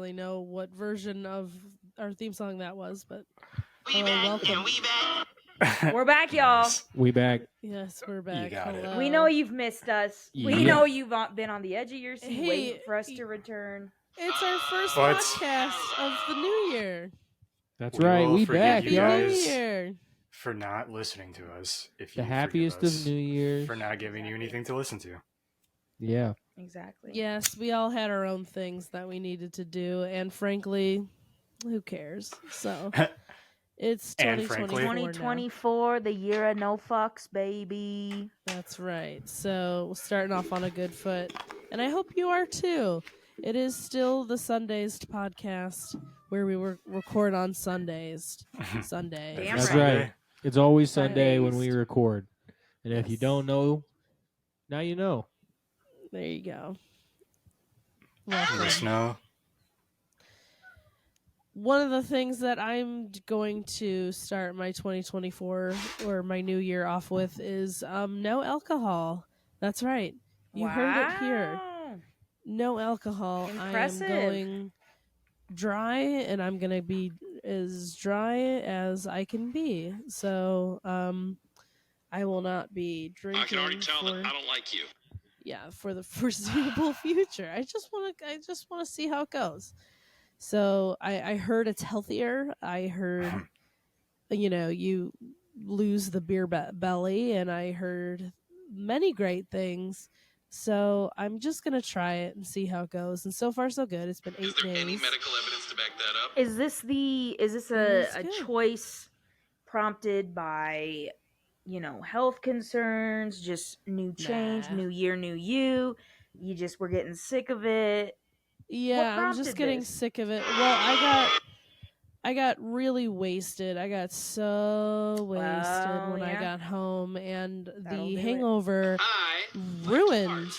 necessarily know what version of our theme song that was, but welcome. We're back, y'all. Nice. We back. Yes, we're back. You got it. Hello. We know you've missed us. We Yeah. know you've been on the edge of your seat Hey, waiting for us to return. It's our first What? podcast of the new year. That's We right. will We forgive back, you y'all. Happy New guys. Year. For not listening to us. If The you happiest forgive of us New Year's. for not giving you anything to listen to. Yeah. Exactly. Yes, we all had our own things that we needed to do, and frankly, who cares? So it's And 2024 frankly- now. 2024, the year of no fucks, baby. That's right. So we're starting off on a good foot, and I hope you are too. It is still the Sundays podcast where we record on Sundays. Sunday. Damn That's right. right. It's always Sunday when we Sundays. record. And if you Yes. don't know, now you know. There you go. Let know. One of the things that I'm going to start my 2024 or my new year off with is no alcohol. That's right. You heard it here. No alcohol. Impressive. I am going dry, and I'm going to be as dry as I can be. So I will not be drinking. I can already tell that I don't like you. Yeah, for the foreseeable future. I just want to see how it goes. So I heard it's healthier. I heard, you lose the beer belly, and I heard many great things. So I'm just gonna try it and see how it goes. And so far, so good. It's been 8 Is there days. any medical evidence to back that up? Is this It's a good. choice prompted by, health concerns, just new change, Nah. new year, new you? You just were getting sick of it. Yeah, I'm prompted just getting this? sick of it. Well, I got really wasted. I got so wasted Well, when I yeah. got home, and That'll do the it. hangover I ruined.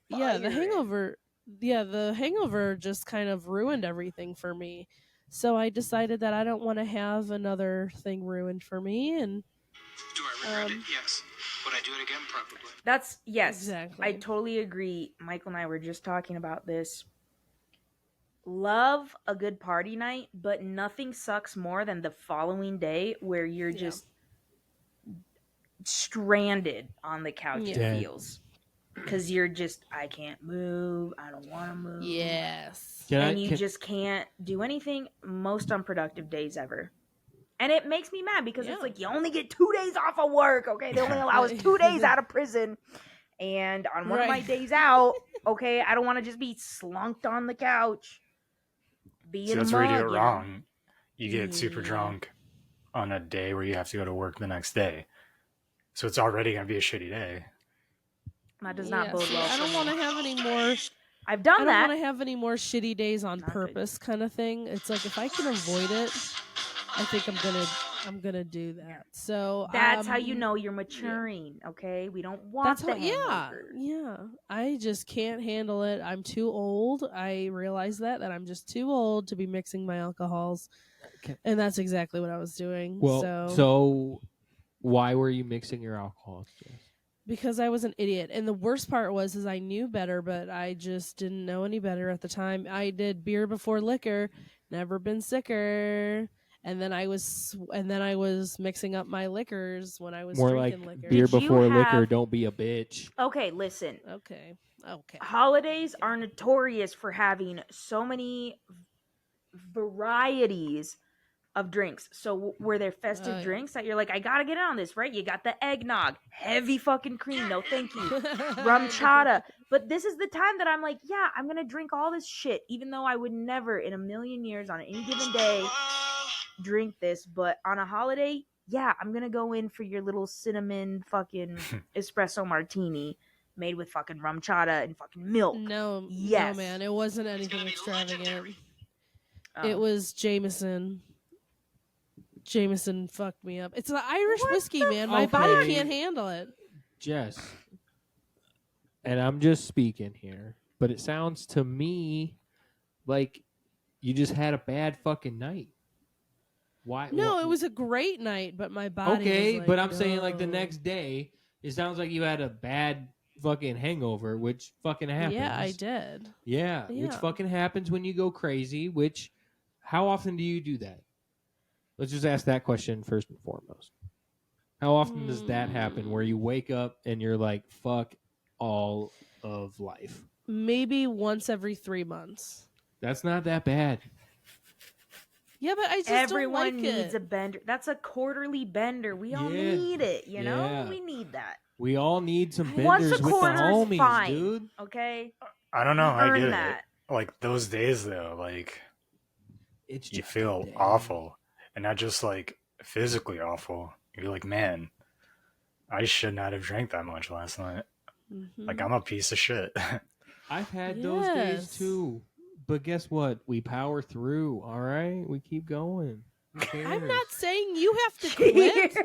Yeah, the Fire it. hangover. Yeah, the hangover just kind of ruined everything for me. So I decided that I don't want to have another thing ruined for me, and do I regret it? Yes. Would I do it again? Probably. That's yes. Exactly. I totally agree. Michael and I were just talking about this. Love a good party night, but nothing sucks more than the following day where you're Yeah. just stranded on the couch. Yeah. It Dead. feels because you're just I can't move. I don't want to move. yes. And you just can't do anything. Most unproductive days ever. And it makes me mad because Yeah. it's like you only get 2 days off of work. Okay, they only allow us 2 days out of prison. And on one of my Right. days out, okay, I don't want to just be slunked on the couch. Be See, in a that's where you do mug, it you know? wrong. You get super Yeah. drunk on a day where you have to go to work the next day. So it's already going to be a shitty day. That does not Yeah, bode see, well I for don't me. want to have any more. I've I done don't that. want to have any more shitty days on Not good. purpose, kind of thing. It's like if I can avoid it, I think I'm gonna do that. So That's how you know you're maturing, okay? We don't want That's the how. Yeah, hangover. yeah. I just can't handle it. I'm too old. I realize that I'm just too old to be mixing my alcohols, Okay. and that's exactly what I was doing. Well, so so why were you mixing your alcohols, Jess? because I was an idiot, and the worst part was I knew better, but I just didn't know any better at the time. I did beer before liquor, never been sicker. And then I was mixing up my liquors when I was More like drinking liquor. beer Did you before liquor, have- don't be a bitch. Okay, listen. Okay. Holidays are notorious for having so many varieties of drinks. So were there festive Oh, yeah. drinks that you're like, I gotta get in on this, right? You got the eggnog, heavy fucking cream, no thank you. Rum chata. But this is the time that I'm like, yeah, I'm gonna drink all this shit, even though I would never in a million years on any given day drink this. But on a holiday, yeah, I'm gonna go in for your little cinnamon fucking espresso martini made with fucking rum chata and fucking milk. No, Yes. no, man, it wasn't anything gonna be extravagant. legendary. It was Jameson. Jameson fucked me up. It's an Irish What whiskey, the man. My fuck? body can't handle it. Jess, and I'm just speaking here, but it sounds to me like you just had a bad fucking night. Why? No, it was a great night, but my body. okay, was like, but I'm saying like the no. next day, it sounds like you had a bad fucking hangover, which fucking happens. Yeah, I did. Yeah, which Yeah. fucking happens when you go crazy, which how often do you do that? Let's just ask that question first and foremost. How often does that happen where you wake up and you're like, fuck all of life? Maybe once every 3 months. That's not that bad. Yeah, but I just Everyone don't like needs it. a bender. That's a quarterly bender. We all Yeah. need it, you know? Yeah. We need that. We all need some Once benders a with the quarter is homies, fine, dude. okay? I don't know. We I earn get that. it. Like those days though, like It's you just feel a day. awful, and not just like physically awful. You're like, man, I should not have drank that much last night. Mhm. Like I'm a piece of shit. I've had those days Yes. too. But guess what? We power through, all right? We keep going. Who cares? I'm not saying you have to quit.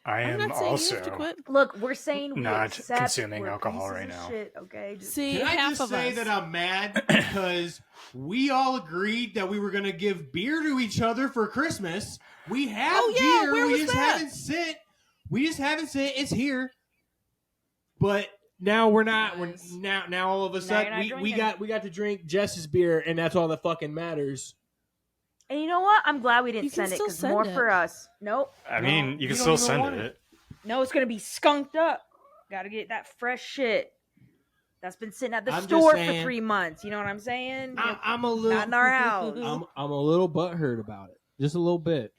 I I'm am not saying you have to also quit. Look, we're saying we not accept consuming we're alcohol pieces right of now. Shit, okay? Just See, Can I half just of say us. that I'm mad because we all agreed that we were going to give beer to each other for Christmas. We have Oh, yeah, beer. where We was just that? haven't sent. We just haven't sent. It's here. But now we're not. Nice. We're now all of a Now sudden you're not we drinking. got to drink Jess's beer, and that's all that fucking matters. And you know what? I'm glad we You didn't can send it still because send more it. for us. Nope. I No, mean, you you can don't still even send want it. it. No, it's gonna be skunked up. Gotta get that fresh shit. That's been sitting at the I'm just store for saying- 3 months. You know what I'm saying? I'm a little. Not in our house. I'm a little butthurt about it, just a little bit.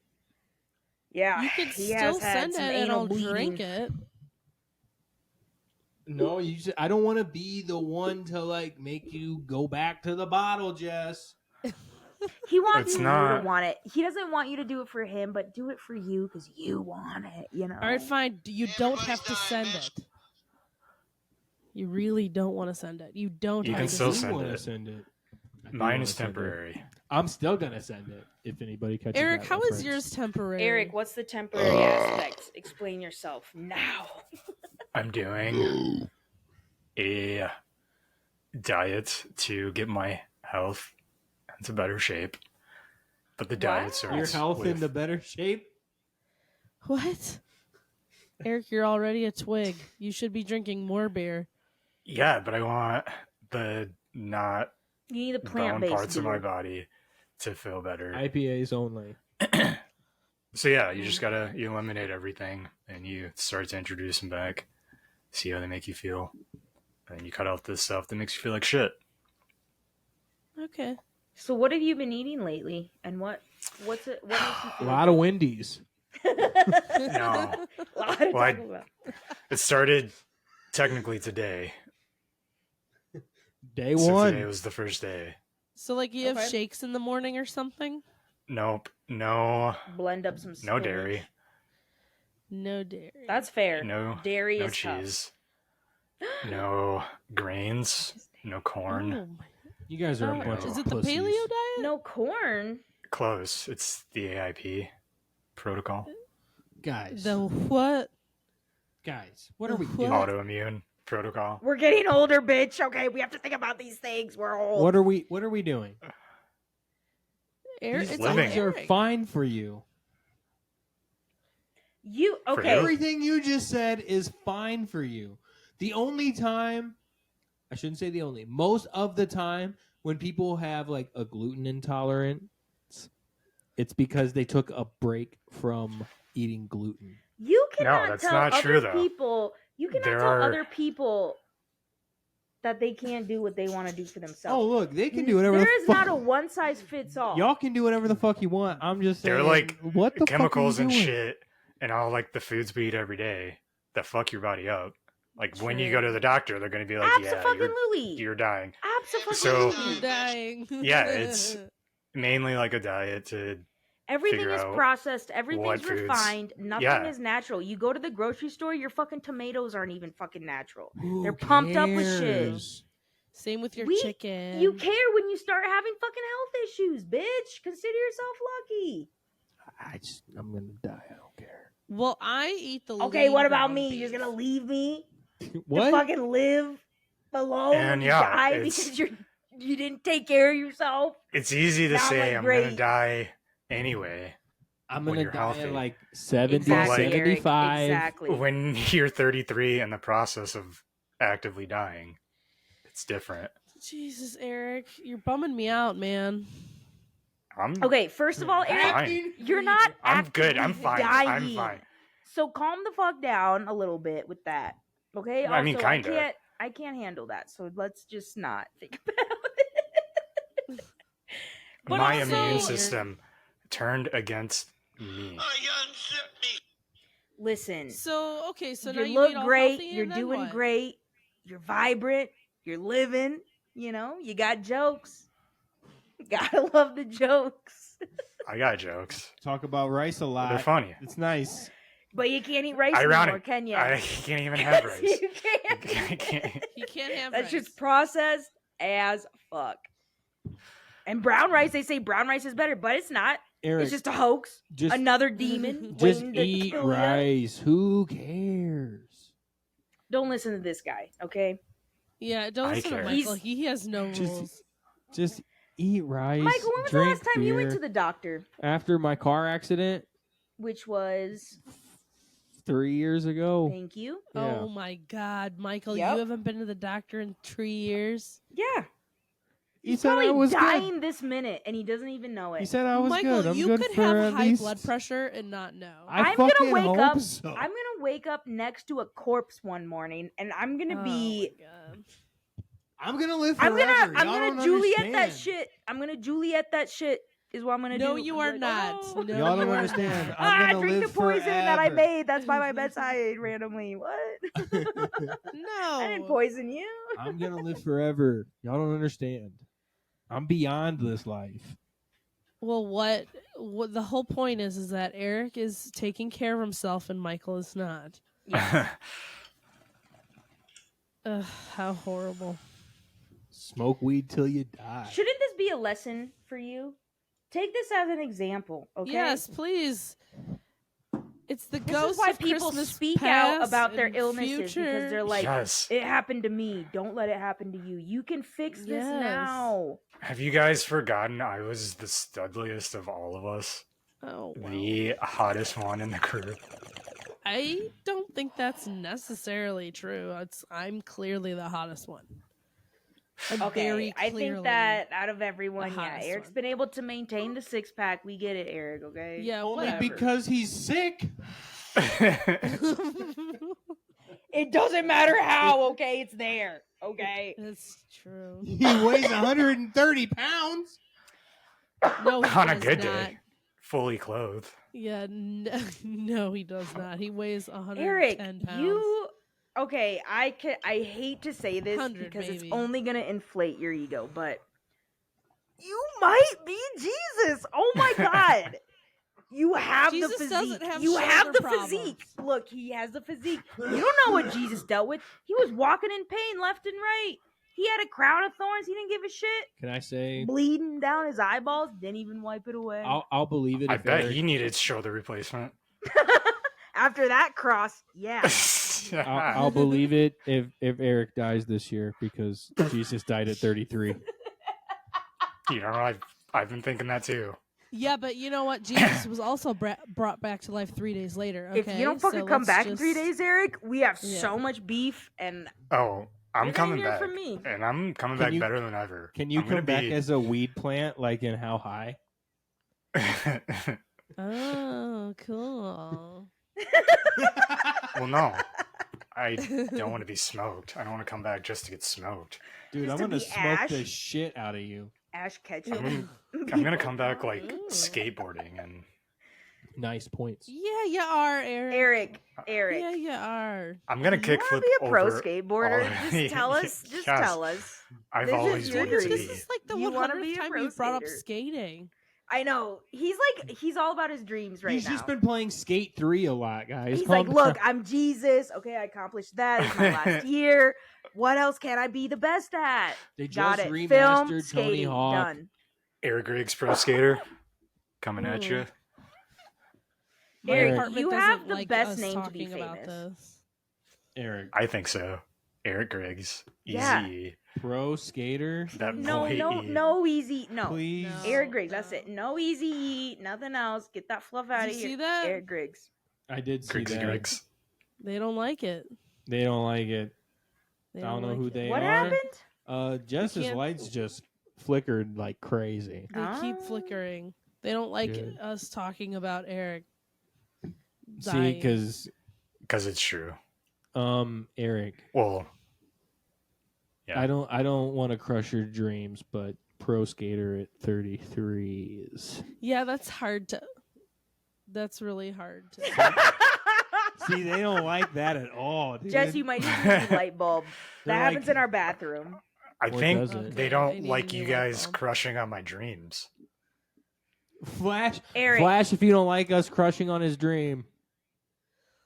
Yeah, You could he still has had send it some and anal I'll bleeding. drink it. No, I don't want to be the one to like make you go back to the bottle, Jess. He wants It's you not- to want it. He doesn't want you to do it for him, but do it for you because you want it. You know. All right, fine. You don't have to Everybody's dying, send bitch. it. You really don't want to send it. You don't You have can to still send send wanna it. Send it. I do Mine wanna is send it. temporary. I'm still gonna send it if anybody catches Eric, that how is reference. yours temporary? Eric, what's the temporary aspect? Explain yourself now. I'm doing a diet to get my health into better shape. But the diet starts Your health with, into better shape? What? Eric, you're already a twig. You should be drinking more beer. Yeah, but I want the not You need a bone plant-based parts of my beer. body to feel better. IPAs only. So yeah, you just gotta you eliminate everything and you start to introduce them back, see how they make you feel, and you cut out the stuff that makes you feel like shit. Okay. So what have you been eating lately? And what makes you A feel lot of Wendy's. No. A lot to Well, talk about. It started technically today. Day So one. today was the first day. So, like, you have Okay. shakes in the morning or something? Nope. No. Blend up some No spinach. dairy. No dairy. That's fair. No. Dairy No is cheese. No grains. No corn. Oh, my- You guys are a oh, bunch is of it the pussies. paleo diet? No corn. Close. It's the AIP protocol. Guys. The what? Guys, what are we What? doing? Autoimmune protocol. We're getting older, bitch. Okay, we have to think about these things. We're old. What are we doing? Eric, He's it's living. all Things are Eric. fine for you. You For okay? who? Everything you just said is fine for you. The only time, I shouldn't say the only, most of the time when people have like a gluten intolerance, it's because they took a break from eating gluten. You cannot that's tell not other true, though. people. You cannot There tell are- other people that they can't do what they want to do for Oh, themselves. look, they can do whatever There the is fuck. not a one size fits all. Y'all can do whatever the fuck you want. I'm just saying. They're like what the chemicals fuck are and you doing? shit and all like the foods we eat every day that fuck your body up. Like when you True. go to the doctor, they're gonna be like, "Yeah, Absolutely. you're dying." Absolutely. So- You're dying. Yeah, it's mainly like a diet to Everything figure is out processed. what Everything's foods- refined. Nothing Yeah. is natural. You go to the grocery store, your fucking tomatoes aren't even fucking natural. Who They're pumped up with shit. cares? Same with your We- chicken. You care when you start having fucking health issues, bitch. Consider yourself lucky. I'm gonna die. I don't care. Well, I eat the. Okay, lean what about ground me? beef. You're gonna leave me to What? fucking live alone And when you yeah, die it's- because you didn't take care of yourself? it's easy to Now I'm say like, I'm great. gonna die anyway. I'm when gonna you're die healthy. at like 70, Exactly, Eric, 75. exactly. When you're 33 in the process of actively dying, it's different. Jesus, Eric, you're bumming me out, man. I'm Okay, first of all, Eric, fine. you're not. I'm good. I'm actively fine. Dying. I'm fine. So calm the fuck down a little bit with that. Okay. I mean, Also, kinda. I can't handle that. So let's just not think about it. But My also, immune you're- system turned against me. listen. So okay, so now you you look eat all great. healthy, You're and then doing what? great. You're vibrant. You're living. You know, you got jokes. Gotta love the jokes. I got jokes. Talk about rice a lot. They're funny. It's nice. But you can't eat rice anymore, Ironic. can you? I can't even have rice. You can't. I can't. He can't have That's rice. just processed as fuck. And brown rice, they say brown rice is better, but it's not. Eric, It's just a hoax. just Another demon just waiting to eat kill ya. rice. Who cares? Don't listen to this guy, okay? Yeah, don't I listen to care. Michael. He has no Just- rules. Just eat rice. Michael, when was the drink last time you went beer. to the doctor? After my car accident Which was 3 years ago. thank you. Yeah. Oh my God, Michael, Yep. you haven't been to the doctor in 3 years. Yeah. He He's said I probably was dying good. this minute and he doesn't even know it. He said I was Michael, good. I'm you good could for have at high least... blood pressure and not know. I I'm gonna fucking wake hope up. so. I'm gonna wake up next to a corpse one morning and I'm gonna Oh be my God. I'm gonna live I'm forever. gonna Y'all don't Juliet that understand. shit. I'm gonna Juliet that shit is what I'm gonna do. No, you I'm are like, not. oh. No, Y'all you don't are understand. not. I'm gonna drink live the poison that I forever. made. That's by my bedside randomly. What? No. I didn't poison you. I'm gonna live forever. Y'all don't understand. I'm beyond this life. Well, what the whole point is that Eric is taking care of himself and Michael is not. Ugh, how horrible. Smoke weed till you die. Shouldn't this be a lesson for you? Take this as an example, okay? Yes, please. It's the This ghost is why of people Christmas speak out past about their and illnesses future. because they're like, Yes. it happened to me. Don't let it happen to you. You can fix this Yes. now. Have you guys forgotten I was the studliest of all of us? Oh, wow. The hottest one in the crew. I don't think that's necessarily true. I'm clearly the hottest one. I'm Okay, very I clearly. think that out of everyone, the yeah, hottest Eric's one. been able to maintain the six pack. We get it, Eric. Okay. Yeah, Only whatever. because he's sick. It doesn't matter how. Okay, it's there. Okay. That's true. He weighs 130 pounds. No, he On a does good not. day. Fully clothed. Yeah, no, he does not. He weighs 110 Eric, pounds. you okay? I hate to say this 100 because it's maybe. only gonna inflate your ego, but you might be Jesus. Oh my God. You have Jesus the physique. doesn't have you have shoulder the problems. physique. Look, he has the physique. You don't know what Jesus dealt with. He was walking in pain left and right. He had a crown of thorns. He didn't give a shit. Can I say? Bleeding down his eyeballs. Didn't even wipe it away. I'll believe it. I if bet Eric, he needed shoulder replacement. After that cross, yeah. I'll believe it if Eric dies this year because Jesus died at 33. You know, I've been thinking that too. Yeah, but you know what? Jesus was also brought back to life 3 days later. Okay? If you don't fucking So come let's back in 3 just- days, Eric, we have Yeah. so much beef and Oh, I'm You're gonna coming hear back. from me. And I'm coming Can back you- better than ever. Can you I'm gonna come back be- as a weed plant, like in How High? Oh, cool. Well, no. I don't want to be smoked. I don't want to come back just to get smoked. Dude, Just I'm to gonna be smoke Ash? the shit out of you. Ash ketchup. I'm gonna come back like Ooh. skateboarding and Nice points. Yeah, you are, Eric. Eric. Yeah, you are. I'm gonna You kickflip wanna be a pro over skateboarder? all- Just tell us. Just Yes. tell us. I've This is always your wanted to dream. This be. is like the You wanna 100th be a time pro you brought up skater. skating. I know. He's all about his dreams right He's now. just been playing Skate 3 a lot, guys. He's Calm like, look, down. I'm Jesus. Okay, I accomplished that. It's my last year. What else can I be the best at? They Got just it. remastered Film, Tony skating, Hawk. done. Eric Riggs Pro Skater coming at Ooh. you. My Eric, apartment you doesn't have the like best us name to be talking about famous. this. Eric, I think so. Eric Griggs, Yeah. Easy, Pro skater. that No, boy. no easy. No. Please. No. Eric Griggs, that's it. No easy eat, nothing else. Get that fluff out Did of you here. see that? Eric Griggs. I did see Griggs, that. Griggs. They don't like it. They don't like it. They I don't know like who it. they What are. happened? Jess's can't- lights just flickered like crazy. They keep Ah. flickering. They don't like Good. us talking about Eric. See, dying. Because it's true. Eric, Well, yeah. I don't want to crush your dreams, but pro skater at 33 is. Yeah, that's hard to. That's really hard to. See, they don't like that at all, dude. Jess, you might need a new light bulb. They're That happens like- in our bathroom. I What think does it? they Okay, I don't need a like new you light guys bulb. crushing on my dreams. Flash, Eric. Flash. If you don't like us crushing on his dream,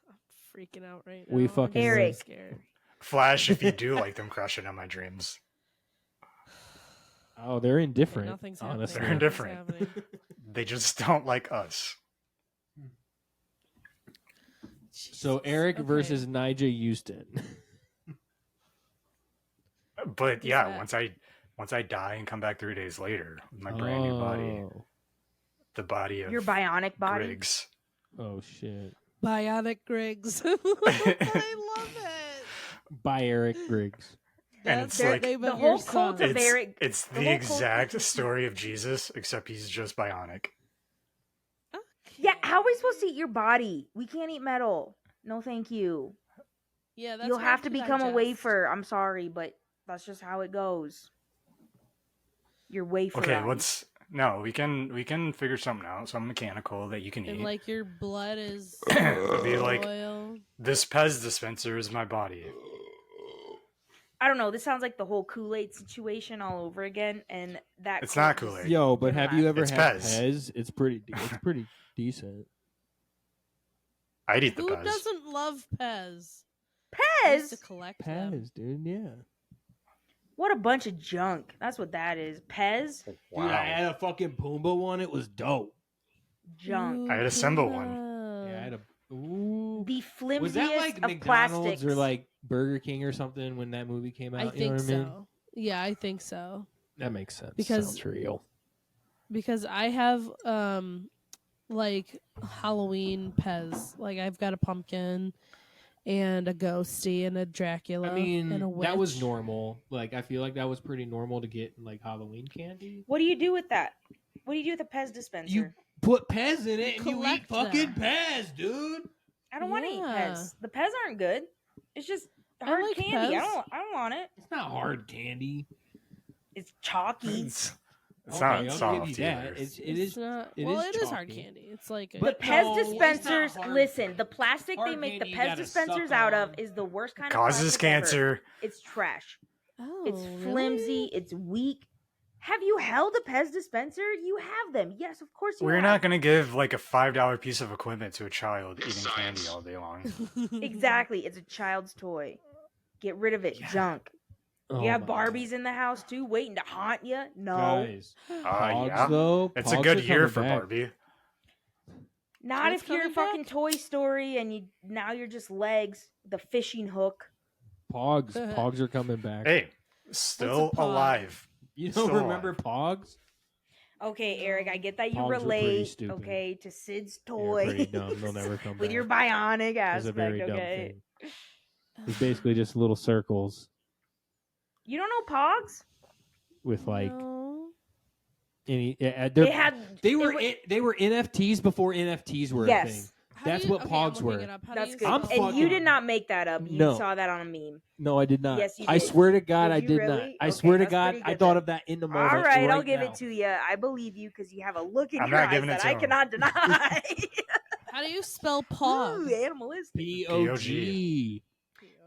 I'm freaking out right now. We I'm fucking so Eric. scared. Flash, if you do like them crushing on my dreams. oh, they're indifferent. Nothing's honestly, They're happening. indifferent. Nothing's happening. They just don't like us. So Jesus. Eric Okay. versus Nigel Houston. But Who's yeah, that? once I die and come back 3 days later with my brand new body, the body of Your bionic body. Griggs. Oh shit. Bionic Griggs. I love it. By Eric Griggs. And That's it's the like- name The of your whole cult song. of Eric. It's The the whole cult- exact story of Jesus, except he's just bionic. Yeah, how are we supposed to eat your body? We can't eat metal. No, thank you. Yeah, that's You'll hard have to to become a digest. wafer. I'm sorry, but that's just how it goes. You're wafer. Okay, we can figure something out, something mechanical that you can And eat. like your blood is It'd be like oil. this Pez dispenser is my body. I don't know. This sounds like the whole Kool-Aid situation all over again, and that It's not Kool-Aid- Kool-Aid. Yo, but have you ever It's had Pez. Pez? It's pretty decent. I'd eat the Who Pez. doesn't love Pez? I used to Pez. collect them. Pez, dude, yeah. What a bunch of junk. That's what that is. Pez Wow. Dude, I had a fucking Pumbaa one. It was dope. junk. I had a Simba one. Yeah, I had a. Ooh. The flimsiest Was that like of McDonald's plastics. or like Burger King or something when that movie came out? I you think know what I mean? so. Yeah, I think so. That makes sense. Because- Sounds real. Because I have like Halloween Pez. Like I've got a pumpkin and a ghosty and a Dracula I mean, and a witch. that was normal. Like, I feel like that was pretty normal to get like Halloween candy. What do you do with that? What do you do with a Pez dispenser? You put Pez in it and you eat collect them. fucking Pez, dude. I don't want to eat Yeah. Pez. The Pez aren't good. It's just I hard like candy. Pez. I don't want it. It's not hard candy. It's chalky. It's Okay, not I'll soft give you either. that. It It's is. not. it Well, is it is hard chalky. candy. It's like a, The But Pez no, it's not dispensers, hard. listen, the plastic they Hard make the candy you Pez gotta dispensers suck out of on. is the worst kind of Causes plastic ever. cancer. It's trash. oh, It's really? flimsy. It's weak. Have you held a Pez dispenser? You have them. Yes, of course you We're have. not going to give like a $5 piece of equipment to a child eating candy Science. all day long. Exactly. It's a child's toy. Get rid of it. Yeah. Junk. Oh You have my Barbies in the house too, waiting to haunt you? No. Guys, Pogs, Yeah. though. It's a Pogs good are year coming for back. Barbie. Not What's if you're coming fucking back? Toy Story and you're just legs, the fishing hook. Pogs are coming back. Hey, still pog? alive. You don't still remember Pogs? Okay, Eric, I get that you Pogs were pretty relate. stupid. Okay, to Sid's They're toy. pretty dumb. They'll never come With back. your bionic It's a aspect, very dumb okay? thing. It's basically just little circles You don't know Pogs? with like No. any. Yeah, They had they were NFTs before NFTs were a thing. Yes. How do That's you- what okay, I'm Pogs looking were. it up. How do That's you good. I'm spell And you Pog? did not make that up. You No. saw that on a meme. No, I did not. Yes, you I did. swear to God, Did I you did not. really? I Okay, swear to that's God, pretty I good thought then. of that in the All moment. right, I'll right give now. it to you. I believe you because you have a look in I'm your not eyes giving it that to I him. cannot deny. How do you spell Ooh, Pog? animalistic. POG.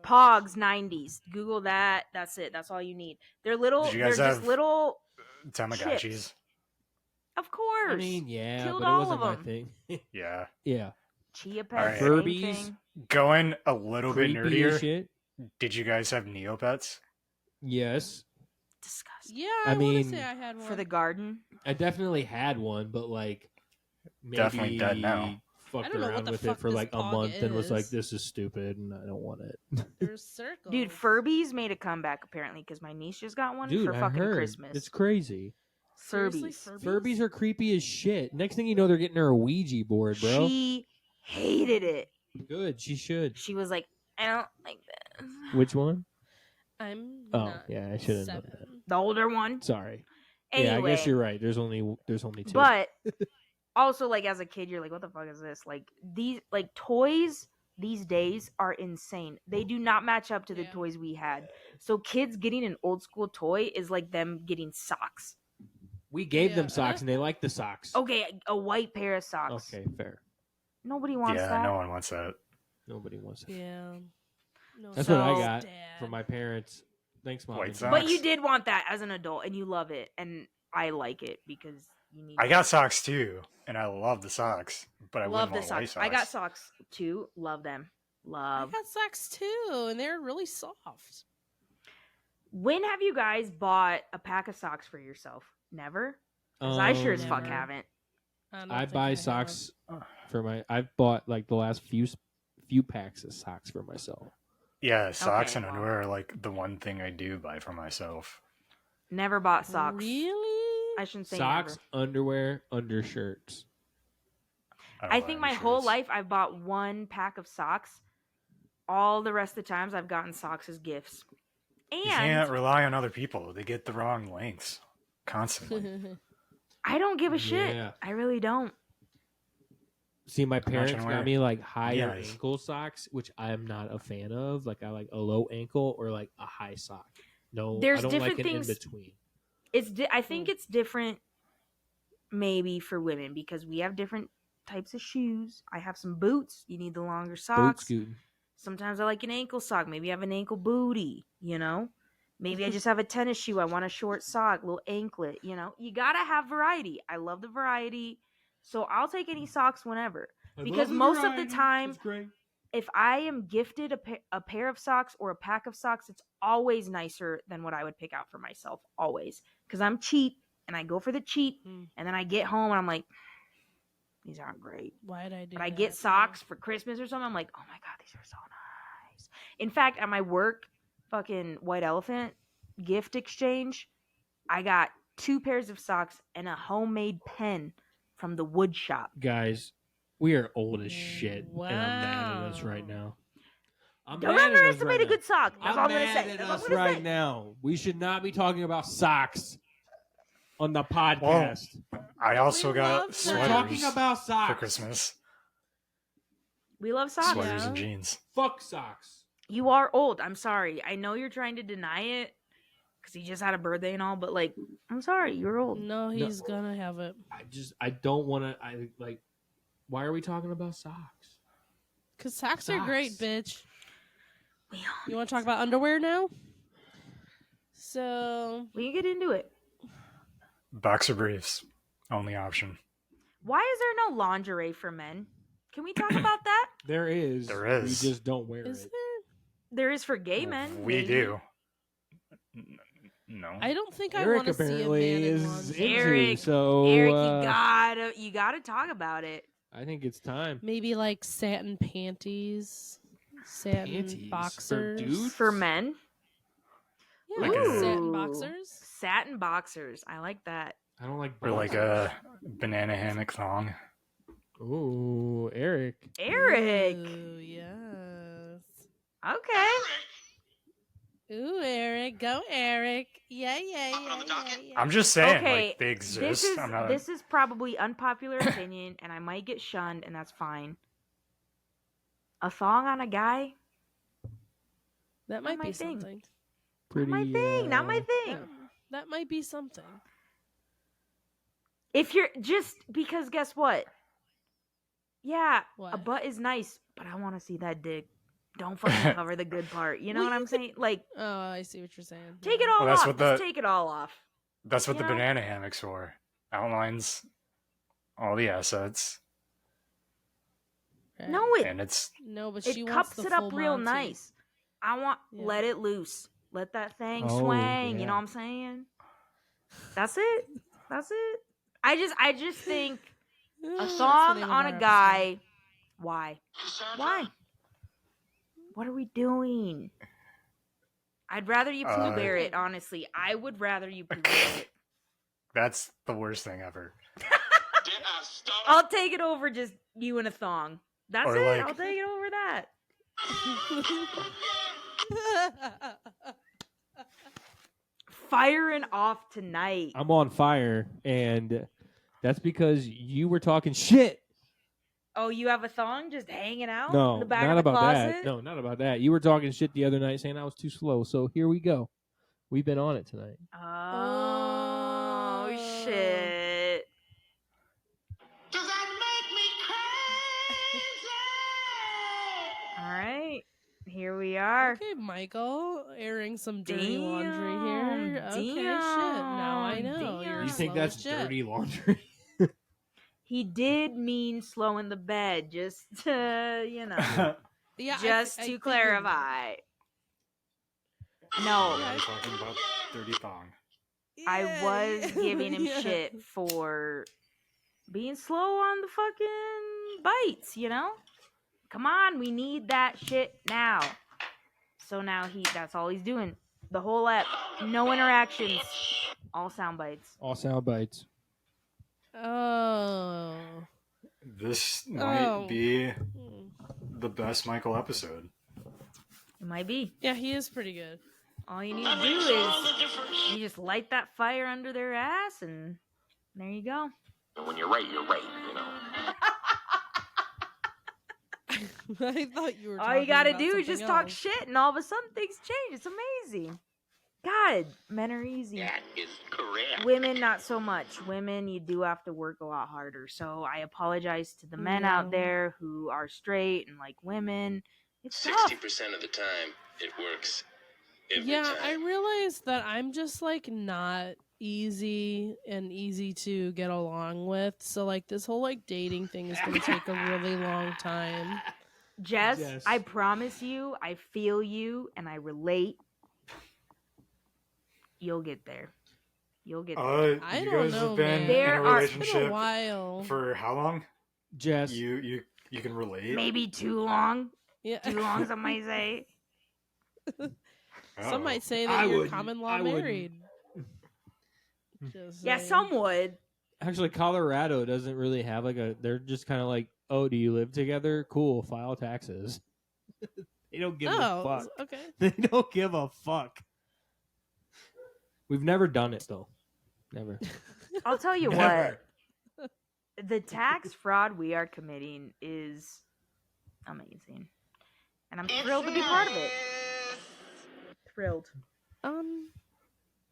Pogs 90s. Google that. That's it. That's all you need. They're little. Did you They're guys just have- little. Tamagotchis. Chips. Of course. I mean, yeah, Killed but it all wasn't of my 'em. thing. Yeah. Yeah. Chia All right. pets. same Furbies. thing. Going a little bit Creepy as nerdier. shit. Did you guys have Neopets? Yes. Disgusting. Yeah, I I want mean, to say I had one For the garden. I definitely had one, but like maybe Definitely dead now. fucked don't know what around the with fuck it for this like a Pog month and was like, is. "This is stupid, and I don't want it." There's circles. Dude, Furbies made a comeback apparently because my niece just got one Dude, for I fucking heard Christmas. it's crazy. Seriously, Furbies. Furbies are creepy as shit. Next thing you know, they're getting her a Ouija board, bro. She hated it. Good, she should. She was like, I don't like this. Which one? I'm Oh, not yeah, I should have known 7. that. The older one. Sorry. Anyway, Yeah, I guess you're right. There's only two. but also, like, as a kid, you're like, what the fuck is this? Like, these, like, toys these days are insane. They do not match up to the Yeah. toys we had. So kids getting an old school toy is like them getting socks. we gave Yeah, them socks and they like the socks. Okay, a white pair of socks. Okay, fair. Nobody wants Yeah, that. no one wants that. Nobody wants it. Yeah. No, That's what I So- got Dad. from my parents. Thanks, Mom. White and socks. But you did want that as an adult, and you love it, and I like it because you need. I got socks too, and I love the socks, but I love wouldn't the want white socks. socks. I got socks too. Love them. I Love. got socks too, and they're really soft. When have you guys bought a pack of socks for yourself? Never. Because I sure as fuck Never. haven't. don't I think buy have. socks for my. I've bought like the last few packs of socks for myself. Yeah, socks Okay, and well. underwear are like the one thing I do buy for myself. Never bought socks. Really? I shouldn't say Socks, never. underwear, undershirts. don't I buy think any my whole shirts. life I've bought one pack of socks. All the rest of the times I've gotten socks as gifts. You can't And rely on other people. They get the wrong lengths constantly. I don't give a shit. Yeah. I really don't. See, my parents Imagine got where- me like higher Yes. ankle socks, which I'm not a fan of. Like I like a low ankle or like a high sock. No, There's I don't different like an things- in between. I think it's different maybe for women because we have different types of shoes. I have some boots. You need the longer Boot socks. scooting. Sometimes I like an ankle sock. Maybe I have an ankle booty, you know? Maybe I just have a tennis shoe. I want a short sock, little anklet, you know? You gotta have variety. I love the variety. So I'll take any socks whenever. Because most of the time, it's great. if I am gifted a pair of socks or a pack of socks, it's always nicer than what I would pick out for myself. Always. Because I'm cheap and I go for the cheap. Mm. And then I get home and I'm like, these aren't great. Why'd I do But I that? get socks for Christmas or something. I'm like, oh my God, these are so nice. In fact, at my work, fucking White Elephant gift exchange, I got 2 pairs of socks and a homemade pen from the wood shop. Guys, we are old as shit, and I'm mad at us Wow. right now. I'm Don't mad at us underestimate right a now. good sock. That's I'm all I'm gonna mad say. at That's all us I'm gonna right say. now. We should not be talking about socks on the podcast. I also We got love We're sweaters talking about for socks. Christmas. We love socks. Sweaters and Yeah. jeans. Fuck socks. You are old. I'm sorry. I know you're trying to deny it because he just had a birthday and all, but like, I'm sorry. You're old. No, he's gonna have it. I don't want to. I like. Why are we talking about socks? Cause socks are great, Socks. bitch. We You want to talk about underwear now? So can get into it. Boxer briefs. Only option. Why is there no lingerie for men? Can we talk about that? There is. There is. We just don't wear is it. there? There is for gay men. We maybe. do. No. I don't think I Eric want to see a apparently man in is lingerie. into. Eric- So Eric, you gotta talk about it. I think it's time. Maybe like satin panties, satin Panties for boxers. dudes? For men, Yeah, Like a- satin Ooh. boxers. satin boxers. I like that. I don't like. Or like a banana hammock thong. Ooh, Eric. Eric. Ooh, yes. Okay. Ooh, Eric, go Eric. Yeah, yeah, Pop it yeah. on the docket. yeah, yeah. I'm just saying, Okay, like, they exist. This is probably unpopular opinion, and I might get shunned, and that's fine. A thong on a guy? That might my be thing. something. Pretty. Not my thing. Not my thing. That might be something. If you're just because, guess what? Yeah, a What? butt is nice, but I want to see that dick. Don't fucking cover the good part. You know Well, what you I'm saying? Like, Oh, I see what you're saying. take it Yeah. all Well, that's off. what Just the- take it all off. That's what You the know? banana hammock's for. Outlines all the assets, Right. No, and it's No, but she it wants cups the it up full real Monty. nice. I want Yeah. let it loose. Let that thing Oh, swing. You yeah. know what I'm saying? That's it. That's it. I just think That's a the thong name of on our a episode. guy Why? Cassandra? Why? What are we doing? I'd rather you Pooh Bear it, honestly. I would rather you Pooh Bear it. That's the worst thing ever. Did I start? I'll take it over just you in a thong. That's Or it. like- I'll take it over that. Firing off tonight. I'm on fire, and that's because you were talking shit. Oh, you have a thong just hanging out No, in the back not of the about closet? that. No, not about that. You were talking shit the other night saying I was too slow. So here we go. We've been on it tonight. Oh, shit. Does that make me crazy? All right. Here we are. Okay, Michael, airing some dirty laundry here. Damn, Okay, shit. Now I damn, know. damn. You're You think slow that's as shit. dirty laundry? He did mean slow in the bed, just to, Yeah, just I to figured- clarify. No, We're talking about dirty thong. I Yeah, was yeah. giving him Yeah. shit for being slow on the fucking bites, Come on, we need that shit now. So now that's all he's doing. The whole app, no interactions, all sound bites. All sound bites. Oh. This might Oh. be Hmm. the best Michael episode. It might be. Yeah, he is pretty good. All you need That to do makes all is the difference. you just light that fire under their ass, and there you go. When you're right, I thought you were. All you talking gotta about do is something just talk else. shit, and all of a sudden things change. It's amazing. God, men are easy. That is correct. Women, not so much. Women, you do have to work a lot harder. So I apologize to the men out No. there who are straight and like women. It's tough. 60% of the time, it works. Every Yeah, time. I realize that I'm just like not easy to get along with. So like this whole like dating thing is gonna take a really long time. Jess, Yes. I promise you, I feel you, and I relate. You'll get there. You'll get there. I You don't guys know, have been man. There in a are- It's been a relationship while. for how long? Jess. You can relate. Maybe too long. Yeah. Too long, some might say. Some might say that I you're wouldn't. common law I wouldn't. married. Just Yeah, saying. some would. Actually, Colorado doesn't really have like a. They're just kind of like, oh, do you live together? Cool, file taxes. They don't give a Oh, fuck. okay. They don't give a fuck. We've never done it though. Never. I'll tell you Never. what. The tax fraud we are committing is amazing. And I'm thrilled to be part of it. Thrilled.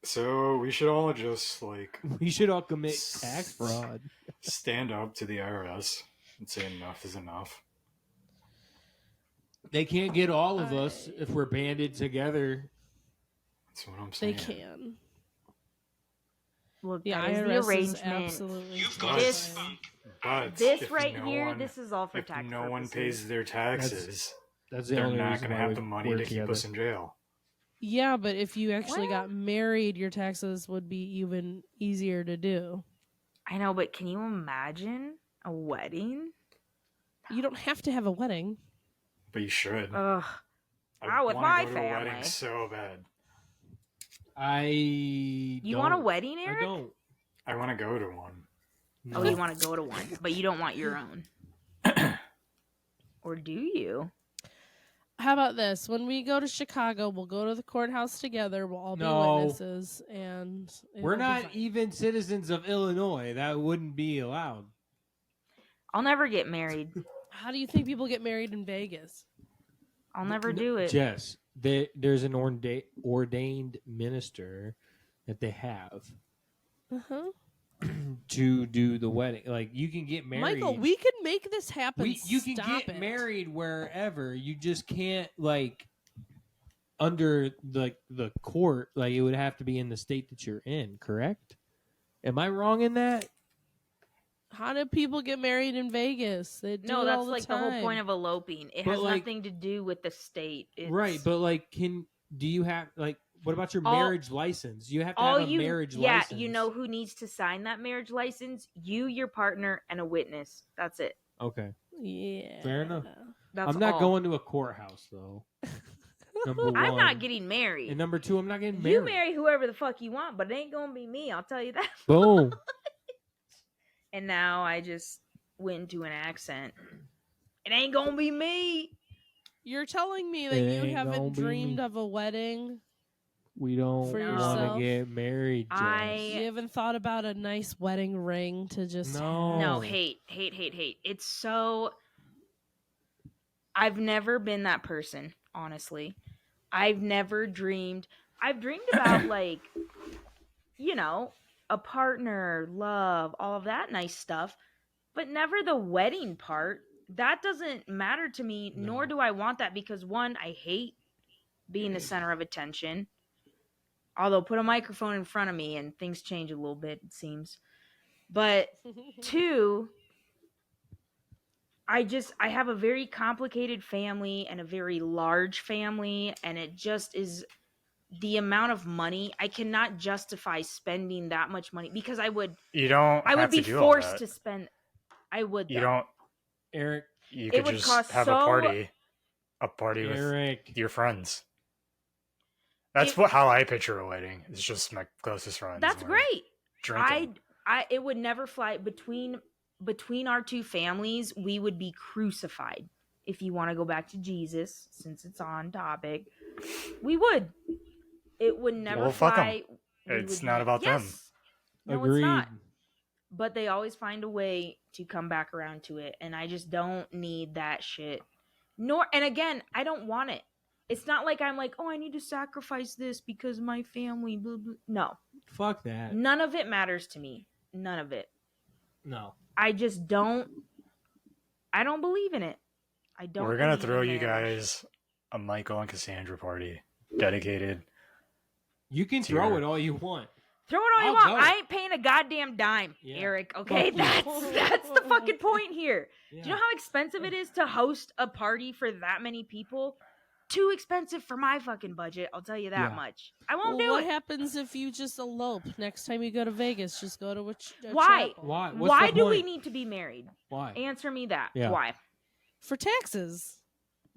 So we should all just like We should all commit tax fraud. stand up to the IRS and say enough is enough. They can't get all of us if we're banded together. That's what I'm They saying. can. Look, The that is IRS the is arrangement. absolutely. You've got This- terrifying. But This if right no here, one- this is all for if tax no one purposes. pays their taxes, That's the they're only not reason going to why have we the money work to keep together. us in jail. Yeah, but if you actually Well- got married, your taxes would be even easier to do. I know, but can you imagine a wedding? You don't have to have a wedding. But you should. Ugh. I not with wanna my go to a wedding family. so bad. You want a wedding, I Eric? don't. I want to go to one. Oh, you want to go to one, but you don't want your own. Or do you? How about this? When we go to Chicago, we'll go to the courthouse together. We'll all be No. witnesses, and We're it'll be not fine. even citizens of Illinois. That wouldn't be allowed. I'll never get married. How do you think people get married in Vegas? I'll never do it. Jess, there's an ordained minister that they have Uh-huh. to do the wedding. Like you can get married. Michael, we can make this happen. You can Stop get it. married wherever. You just can't like under the court. Like it would have to be in the state that you're in. Correct? Am I wrong in that? How do people get married in Vegas? They do No, it that's all the like time. the whole point of eloping. It But, has like- nothing to do with the state. It's, Right, but like, do you have like? What about your All- marriage license? You have to all have a you, marriage yeah, license. you know who needs to sign that marriage license? You, your partner, and a witness. That's it. Okay. Yeah. Fair enough. That's I'm not all. going to a courthouse though. Number one. I'm not getting married. And number two, I'm not getting married. You marry whoever the fuck you want, but it ain't gonna be me. I'll tell you that. Boom. And now I just went into an accent. It ain't gonna be me. You're telling me that It you ain't gonna haven't be dreamed me. of a wedding? We don't For want yourself? to get married, Jess. You haven't thought about a nice wedding ring to just No. No, hate. It's so. I've never been that person, honestly. I've never dreamed. I've dreamed about, like, you know, a partner, love, all of that nice stuff, but never the wedding part. That doesn't matter to me, nor do I want that because, one, I hate being the center of attention. Although, put a microphone in front of me and things change a little bit, it seems. But two, I have a very complicated family and a very large family, and it just is the amount of money. I cannot justify spending that much money because I would You don't. I would have be to do forced all that. to spend. I would. You though. don't. Eric. You It could would just cost have so- a party with Eric. your friends. That's It- how I picture a wedding. It's just my closest friends. That's and we're great. Drinking. It would never fly between our two families. We would be crucified. If you want to go back to Jesus, since it's on topic, we would. It would never Well, fuck 'em. fly. We It's would not about them. yes. No, Agreed. it's not. But they always find a way to come back around to it, and I just don't need that shit. And again, I don't want it. It's not like I'm like, oh, I need to sacrifice this because my family. Blah, blah. No, Fuck that. none of it matters to me. None of it. No. I just don't. I don't believe in it. I don't. We're gonna believe in throw you marriage. guys a Michael and Cassandra party dedicated. You can To throw your- it all you want. Throw it all you I'll want. go. I ain't paying a goddamn dime, Yeah. Eric. Okay, Fuck you. that's the fucking point here. Yeah. Do you know how expensive it is to host a party for that many people? Too expensive for my fucking budget. I'll tell you that Yeah. much. I won't Well, do what it. happens if you just elope? Next time you go to Vegas, just go to a Why? chapel. Why? What's Why the do we point? need to be married? Why? Answer me that. Yeah. Why? For taxes.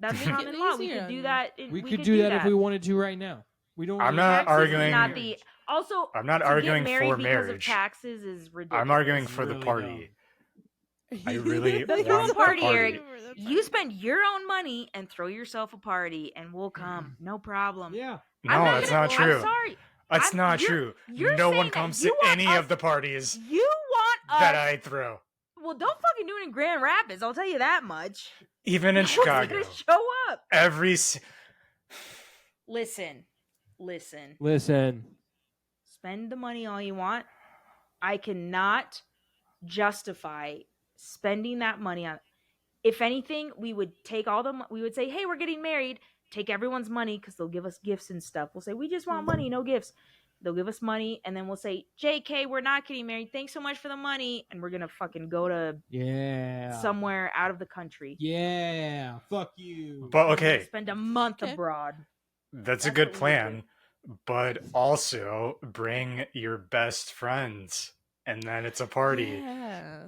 That's Make it common law. We easier could on do you. that. We could do that if we wanted to right now. We don't. I'm need not Taxes is arguing- Not the, also, I'm not to arguing get married for because marriage. of taxes is ridiculous. I'm arguing for the really party. dumb. I really Throw want a party, a party. Eric. You spend your own money and throw yourself a party, and we'll come. No problem. Yeah. No, I'm that's not true. I'm sorry. That's I'm- not you're- true. you're No saying one that comes you to want any us- of the parties You want us? that I throw. Well, don't fucking do it in Grand Rapids. I'll tell you that much. Even in No one's Chicago. gonna show up. Listen. Listen. Spend the money all you want. I cannot justify spending that money on. If anything, we would take we would say, hey, we're getting married. Take everyone's money because they'll give us gifts and stuff. We'll say, we just want money, no gifts. They'll give us money, and then we'll say, JK, we're not getting married. Thanks so much for the money. And we're going to fucking go to Yeah. somewhere out of the country. Yeah. Fuck you. But We're gonna okay, spend a month Okay. abroad. that's a That's good what we plan. But also bring your best friends, and then it's a party. Yeah.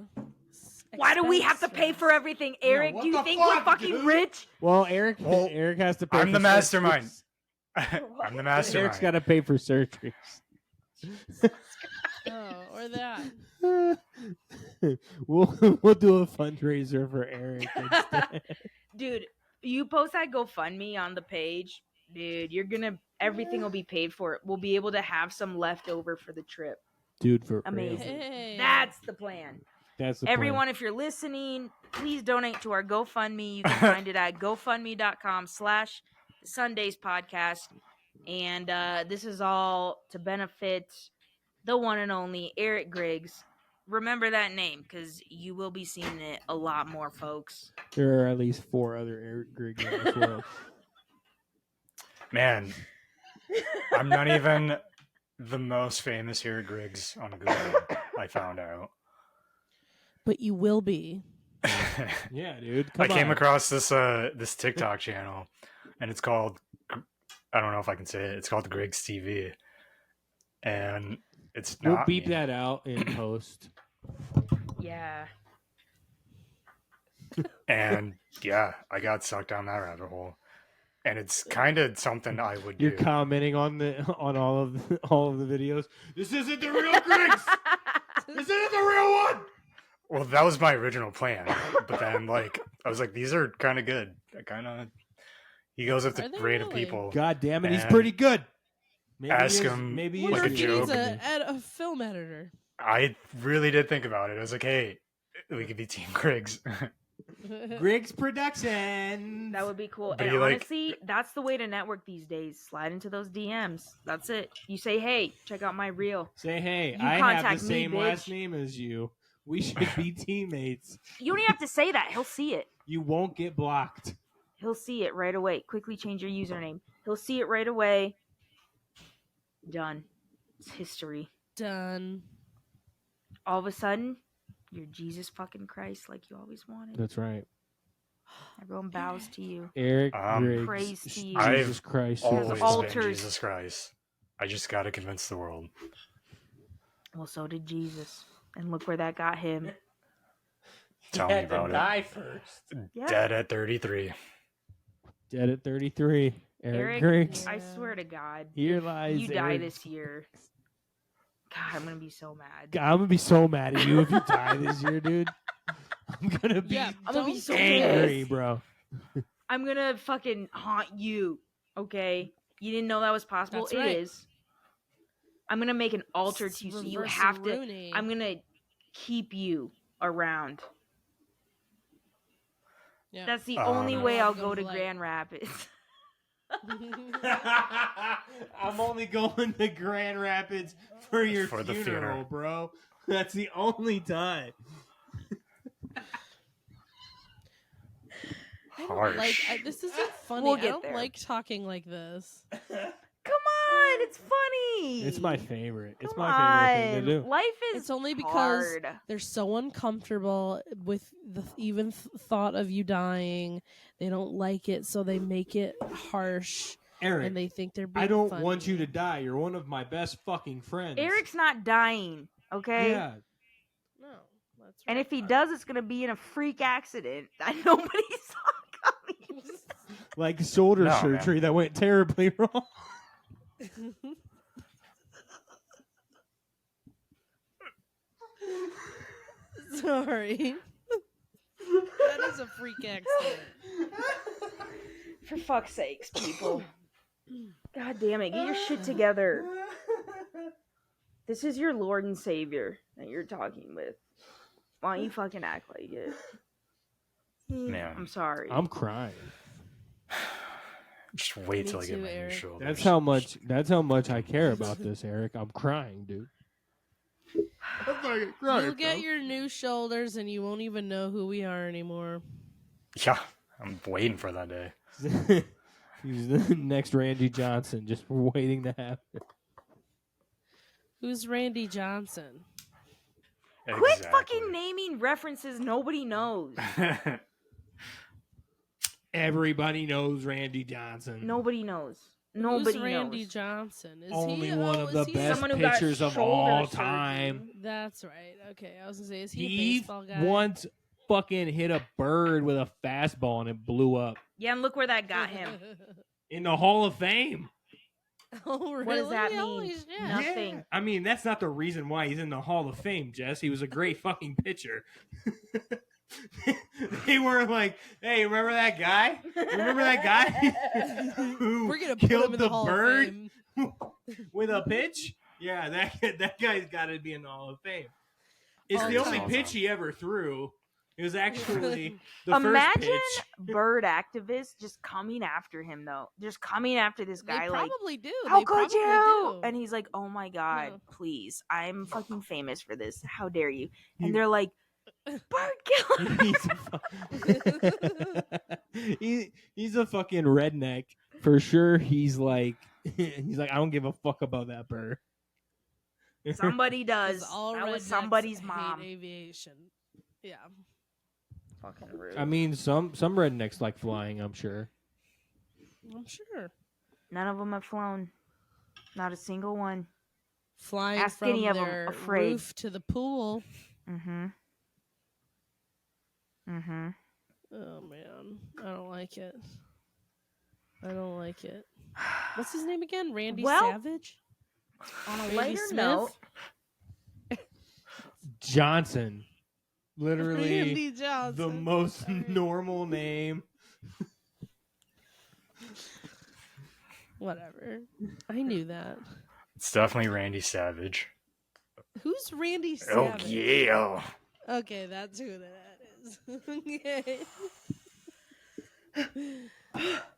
Why do we have to pay for everything, Eric? what Do you the think we're fuck, fucking dude? rich? Well, Well, Eric has to pay. I'm for the mastermind. surgeries. I'm the Eric's mastermind. got to pay for surgeries. Oh, or that. we'll do a fundraiser for Eric instead. Dude, you post that GoFundMe on the page, dude, everything will be paid for. We'll be able to have some left over for the trip. Dude, for Amazing. real. Hey. That's the plan. That's the Everyone, if you're listening, please donate to our GoFundMe. You can find it at gofundme.com/Sundays podcast. And this is all to benefit the one and only Eric Griggs. Remember that name because you will be seeing it a lot more, folks. plan. There are at least 4 other Eric Griggs in this world. Man, I'm not even the most famous here at Griggs on Google. I found out. But you will be. Yeah, dude. I Come came on. across this TikTok channel, and it's called, I don't know if I can say it. It's called Griggs TV, and it's We'll not beep me. that out in post. Yeah. And yeah, I got sucked down that rabbit hole. And it's kind of something I would You're do. commenting on all of the videos. This isn't the real Griggs. This isn't the real one. Well, that was my original plan. But then, like, I was like, these are kind of good. He goes up Are to they random really? people. God damn it, he's And pretty good. Maybe ask he is, him, Maybe he What like, is a if he good. needs joke. a film editor? I really did think about it. I was like, hey, we could be Team Griggs. Griggs Productions. That would be cool. But And you, like- honestly, that's the way to network these days. Slide into those DMs. That's it. You say, hey, check out my reel. Say, hey, You I have contact the me, same bitch. last name as you. We should be teammates. You don't even have to say that. He'll see it. You won't get blocked. He'll see it right away. Quickly change your username. He'll see it right away. Done. It's history. Done. All of a sudden, you're Jesus fucking Christ like you always wanted. That's right. Everyone bows to you. Eric Praise Griggs, to you. Jesus Christ. Always There's been altars. Jesus Christ. I just got to convince the world. Well, so did Jesus. And look where that got him. Tell me about it. first. Yeah. Dead at 33. Dead at 33. Eric Eric, Griggs. I swear to God. Here if lies you die Eric. this year. God, I'm going to be so mad. God, I'm gonna be so mad at you if you die this year, dude. I'm gonna be Yeah, I'm gonna be don't so say angry, this. bro. I'm going to fucking haunt you. Okay? You didn't know that was possible? That's It right. is. I'm going to make an altar to you so you have to. Reverse-a-rooney. I'm going to keep you around. Yeah. That's the only Um, way I'll Go go to light. Grand Rapids. I'm only going to Grand Rapids for your For the funeral, funeral. bro. That's the only time. I don't Harsh. like this isn't funny. We'll I get don't there. like talking like this. Come on, it's funny. It's my favorite. It's Come my favorite thing to on. do. Life is It's only because hard. they're so uncomfortable with the even thought of you dying. They don't like it, so they make it harsh, Eric, and they think they're being I don't funny. want you to die. You're one of my best fucking friends. Eric's not dying, okay? Yeah. No, that's And right. if he does, it's gonna be in a freak accident that nobody saw coming. Like shoulder No, surgery that went terribly wrong. Sorry. That is a freak accident. For fuck's sakes, people. God damn it, get your shit together. This is your Lord and Savior that you're talking with. Why don't you fucking act like it? Man, I'm sorry. I'm crying. just wait Me till I get too, my new Eric. shoulders. That's how much I care about this, Eric. I'm crying, dude. You'll get your new shoulders, and you won't even know who we are anymore. Yeah, I'm waiting for that day. He's the next Randy Johnson, just waiting to happen. Who's Randy Johnson? Quit Exactly. fucking naming references nobody knows. Everybody knows Randy Johnson. Nobody knows. Nobody Who's Randy knows. Johnson? Is Only he, one oh, of the is he best Someone who got pitchers of shoulder all surgery. time. That's right. Okay, I was gonna say, is he a He baseball guy? once fucking hit a bird with a fastball and it blew up Yeah, and look where that got him. in the Hall of Fame. Oh, really? What does that Holy mean? shit. Nothing. Yeah. I mean, that's not the reason why he's in the Hall of Fame, Jess. He was a great fucking pitcher. They were like, hey, remember that guy? Remember that guy who We're gonna put him killed in the the Hall bird of Fame. with a pitch? Yeah, that guy's got to be in the Hall of Fame. It's All the only time. pitch he ever threw. It was actually the Imagine first pitch. bird activists just coming after him, though. Just coming after this They guy, like, probably do. how They could probably you? do. And he's like, oh my God, Yeah. please. I'm fucking famous for this. How dare you? You- And they're like, bird killer. he's a fucking redneck for sure. He's like I don't give a fuck about that bird. Somebody 'Cause does. all That was rednecks somebody's hate mom. aviation. Yeah. Fucking rude. I mean, some rednecks like flying. I'm sure. I'm sure. None of them have flown. Not a single one. Flying Ask from any of 'em, their afraid. roof to the pool. Mm-hmm. Mm-hmm. Oh man, I don't like it. I don't like it. What's his name again? Randy Well, Savage? On a Randy lighter Smith? note, Johnson. Literally Randy Johnson. The most Sorry. normal name. Whatever. I knew that. It's definitely Randy Savage. Who's Randy Oh Savage? yeah. Okay, that's who that is. Okay.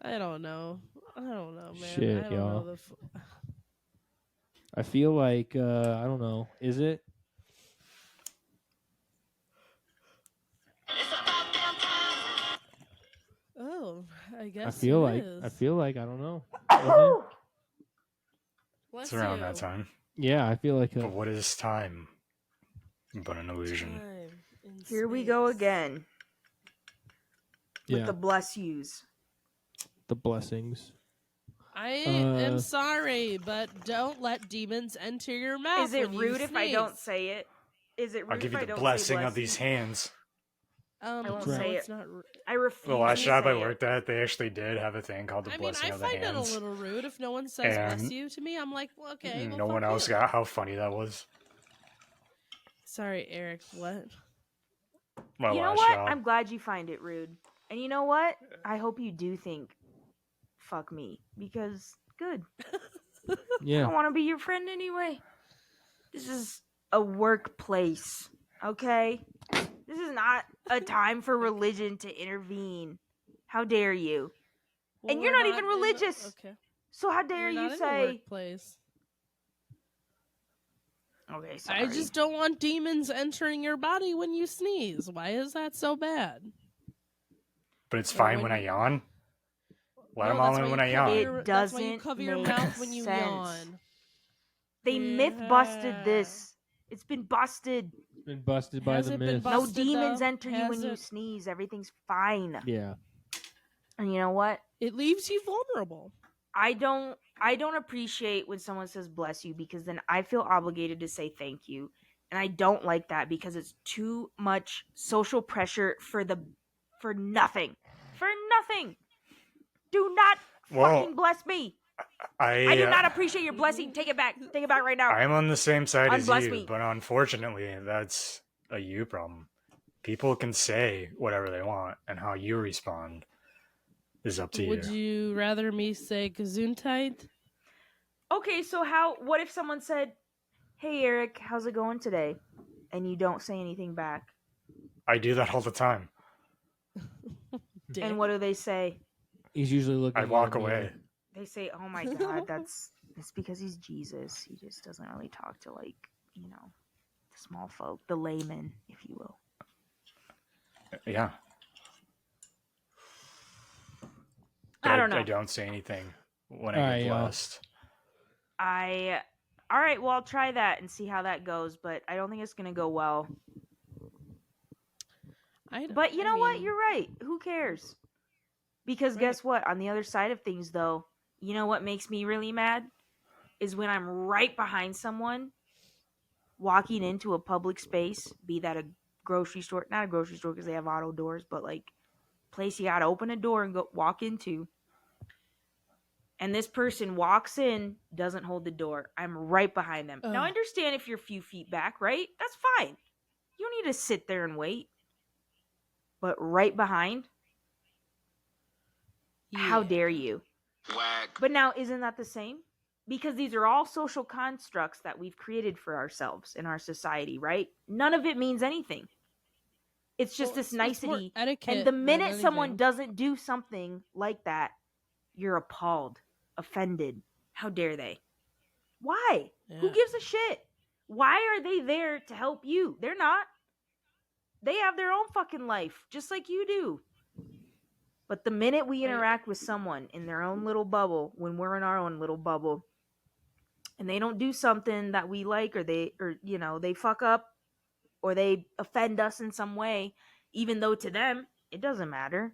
I don't know. I don't know, man. Shit, I don't y'all. know I feel like I don't know. Is it? Oh, I guess I feel it like is. I don't know. Is it? Bless It's around you. that time. Yeah, I feel like But what is time but an illusion? Time in here we go space. again with yeah, the bless yous. the blessings. I am sorry, but don't let demons enter your mouth. Is it when rude you if I don't sneeze. say it? Is it rude I'll give if you I the don't blessing say of bless these you? hands. I won't no, say it's it. not. I refuse The last to job I say it. worked at, they actually did have a thing called the I mean, blessing I of the find it a hands. little rude if no one says bless And you to me. I'm like, well, okay, well, no fuck one else you. got how funny that was. Sorry, Eric. What? My You know last what? job. I'm glad you find it rude. And you know what? I hope you do think, fuck me. Because, good. I Yeah. don't want to be your friend anyway. This is a workplace, okay? This is not a time for religion to intervene. How dare you? Well, And you're we're not even in the- religious. okay. So how dare We're you not in the say... workplace. Okay, sorry. I just don't want demons entering your body when you sneeze. Why is that so bad? But it's Or fine when when I you- yawn. Let them No, all that's in why when you I cover yawn. your- That's why you cover your make mouth when you sense. yawn. They myth busted Yeah. this. It's been busted. It's been busted by Has the it been myth. No busted, demons though? enter you when Has you it? sneeze. Everything's fine. Yeah. And you know what? It leaves you vulnerable. I don't appreciate when someone says bless you, because then I feel obligated to say thank you. And I don't like that because it's too much social pressure for nothing. For nothing. Do not fucking bless me. I do not appreciate your blessing. Take it back. Take it back right now. I'm on the same side as Unbless you, me. but unfortunately, that's a you problem. People can say whatever they want, and how you respond is up to Would you rather me say Gesundheit? Okay, so what if someone said, "Hey Eric, how's it going today?" and you don't say anything back? I do that all the time. Dick. And what do they say? He's usually looking. I at walk him, yeah. away. They say, "Oh my god, it's because he's Jesus. He just doesn't really talk to, like, you know, the small folk, the layman, if you will." Yeah. I don't know. I don't say anything when I All get right, y'all. blessed. All right, well, I'll try that and see how that goes, but I don't think it's gonna go well. But you know what? You're right. Who cares? Because guess what? On the other side of things, though, you know what makes me really mad? Is when I'm right behind someone walking into a public space, be that a grocery store, not a grocery store because they have auto doors, but like place you gotta open a door and go walk into. And this person walks in, doesn't hold the door. I'm right behind them. Now, I understand if you're a few feet back, right? That's fine. You don't need to sit there and wait. But right behind? How dare you? Whack. But now, isn't that the same? Because these are all social constructs that we've created for ourselves in our society, right? None of it means anything. It's just this nicety. And the minute someone doesn't do something like that, you're appalled, offended. How dare they? Why? Yeah. Who gives a shit? Why are they there to help you? They're not. They have their own fucking life, just like you do. But the minute we interact with someone in their own little bubble, when we're in our own little bubble, and they don't do something that we like, or they fuck up, or they offend us in some way, even though to them it doesn't matter.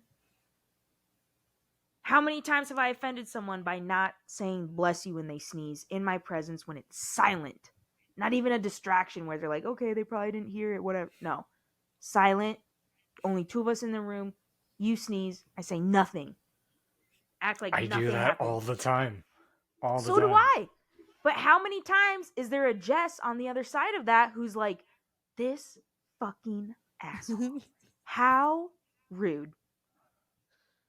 How many times have I offended someone by not saying bless you when they sneeze in my presence when it's silent? Not even a distraction where they're like, okay, they probably didn't hear it, whatever. No. Silent. Only two of us in the room. You sneeze, I say nothing. Act like I nothing do that happened. all the time. All the So time. do I. But how many times is there a Jess on the other side of that who's like, this fucking asshole? How rude.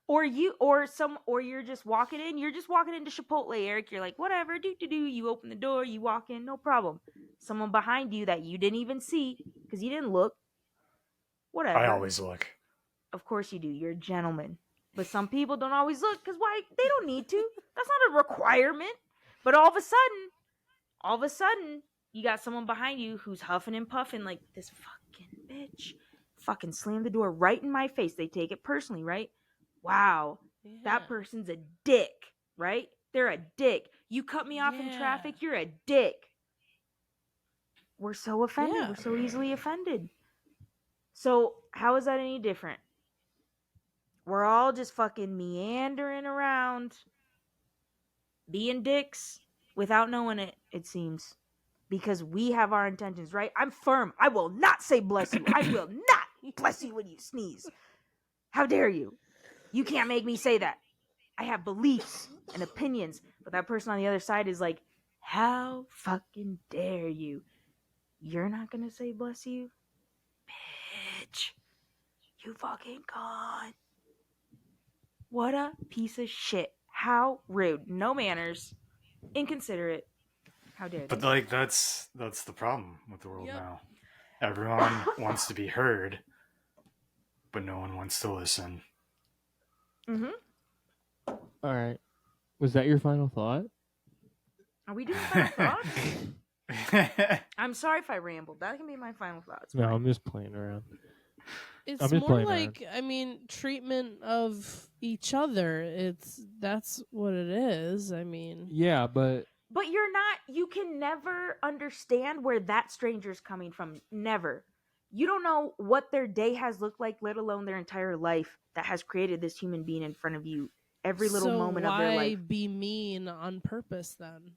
Or you're just walking into Chipotle, Eric. You're like, whatever, do. You open the door, you walk in, no problem. Someone behind you that you didn't even see because you didn't look. Whatever. I always look. Of course you do. You're a gentleman. But some people don't always look because why? They don't need to. That's not a requirement. But all of a sudden, you got someone behind you who's huffing and puffing like this fucking bitch. Fucking slam the door right in my face. They take it personally, right? Wow. Yeah. That person's a dick, right? They're a dick. You cut me off in Yeah. traffic, you're a dick. We're so offended. Yeah. We're so easily offended. So, how is that any different? We're all just fucking meandering around, being dicks without knowing it, it seems. Because we have our intentions, right? I'm firm. I will not say bless you. I will not bless you when you sneeze. How dare you? You can't make me say that. I have beliefs and opinions. But that person on the other side is like, how fucking dare you? You're not gonna say bless you? Bitch. You fucking cunt. What a piece of shit. How rude. No manners. Inconsiderate. How dare they? But like that's the problem with the world Yep. now. Everyone wants to be heard, but no one wants to listen. Mm-hmm. All right. Was that your final thought? Are we doing final thoughts? I'm sorry if I rambled. That can be my final thoughts. No, I'm just playing around. It's I'm just more playing like, I mean, treatment of each other. That's what it is. I mean, Yeah, but But you can never understand where that stranger's coming from. Never. You don't know what their day has looked like, let alone their entire life that has created this human being in front of you every little moment of their life. Why be mean on purpose then?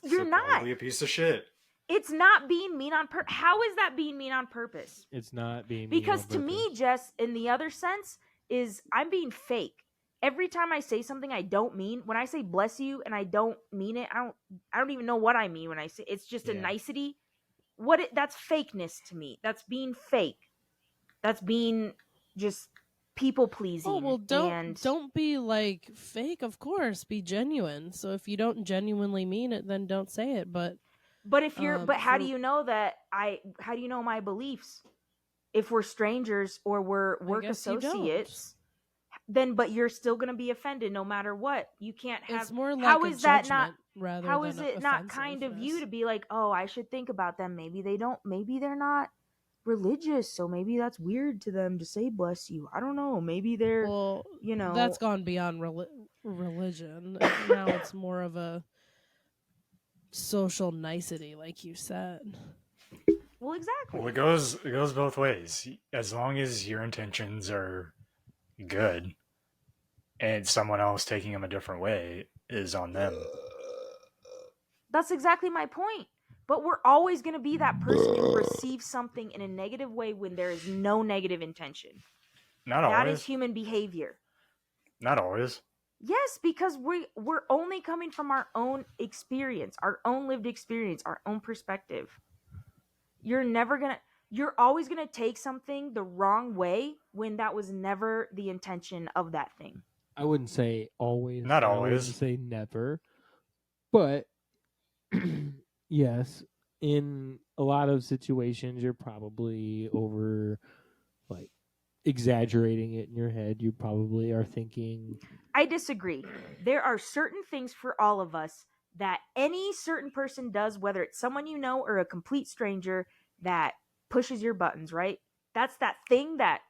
You're So not. probably a piece of shit. It's not being mean on purpose. How is that being mean on purpose? it's not being mean Because on to me, purpose. Jess, in the other sense, is I'm being fake. Every time I say something I don't mean, when I say bless you and I don't mean it, I don't even know what I mean when I say it's just a Yeah. nicety. That's fakeness to me. That's being fake. That's being just people pleasing. Oh well, don't be like fake. Of course, be genuine. So if you don't genuinely mean it, then don't say it. But if you're how do for- you know that how do you know my beliefs? If we're strangers or we're work guess you don't. associates, then but you're still gonna be offended no matter what. You can't have. it's more like how a is that not? judgment rather How than is it not kind of you to be like, oh, I should think about them? Maybe they don't. Maybe they're not religious, so maybe that's weird to them to say bless you. I don't know. Maybe they're Well, you know that's gone beyond religion. Now it's more of a social nicety, like you said. well exactly. Well, it goes both ways. As long as your intentions are good, and someone else taking them a different way is on them. That's exactly my point. But we're always going to be that person who receives something in a negative way when there is no negative intention. Not That always. is human behavior. Not always. Yes, because we're only coming from our own experience, our own lived experience, our own perspective. You're always gonna take something the wrong way when that was never the intention of that thing. I wouldn't say always. Not I wouldn't always. say never. But yes, in a lot of situations, you're probably exaggerating it in your head. You probably are thinking. I disagree. There are certain things for all of us that any certain person does, whether it's someone you know or a complete stranger, that pushes your buttons, right? That's that thing that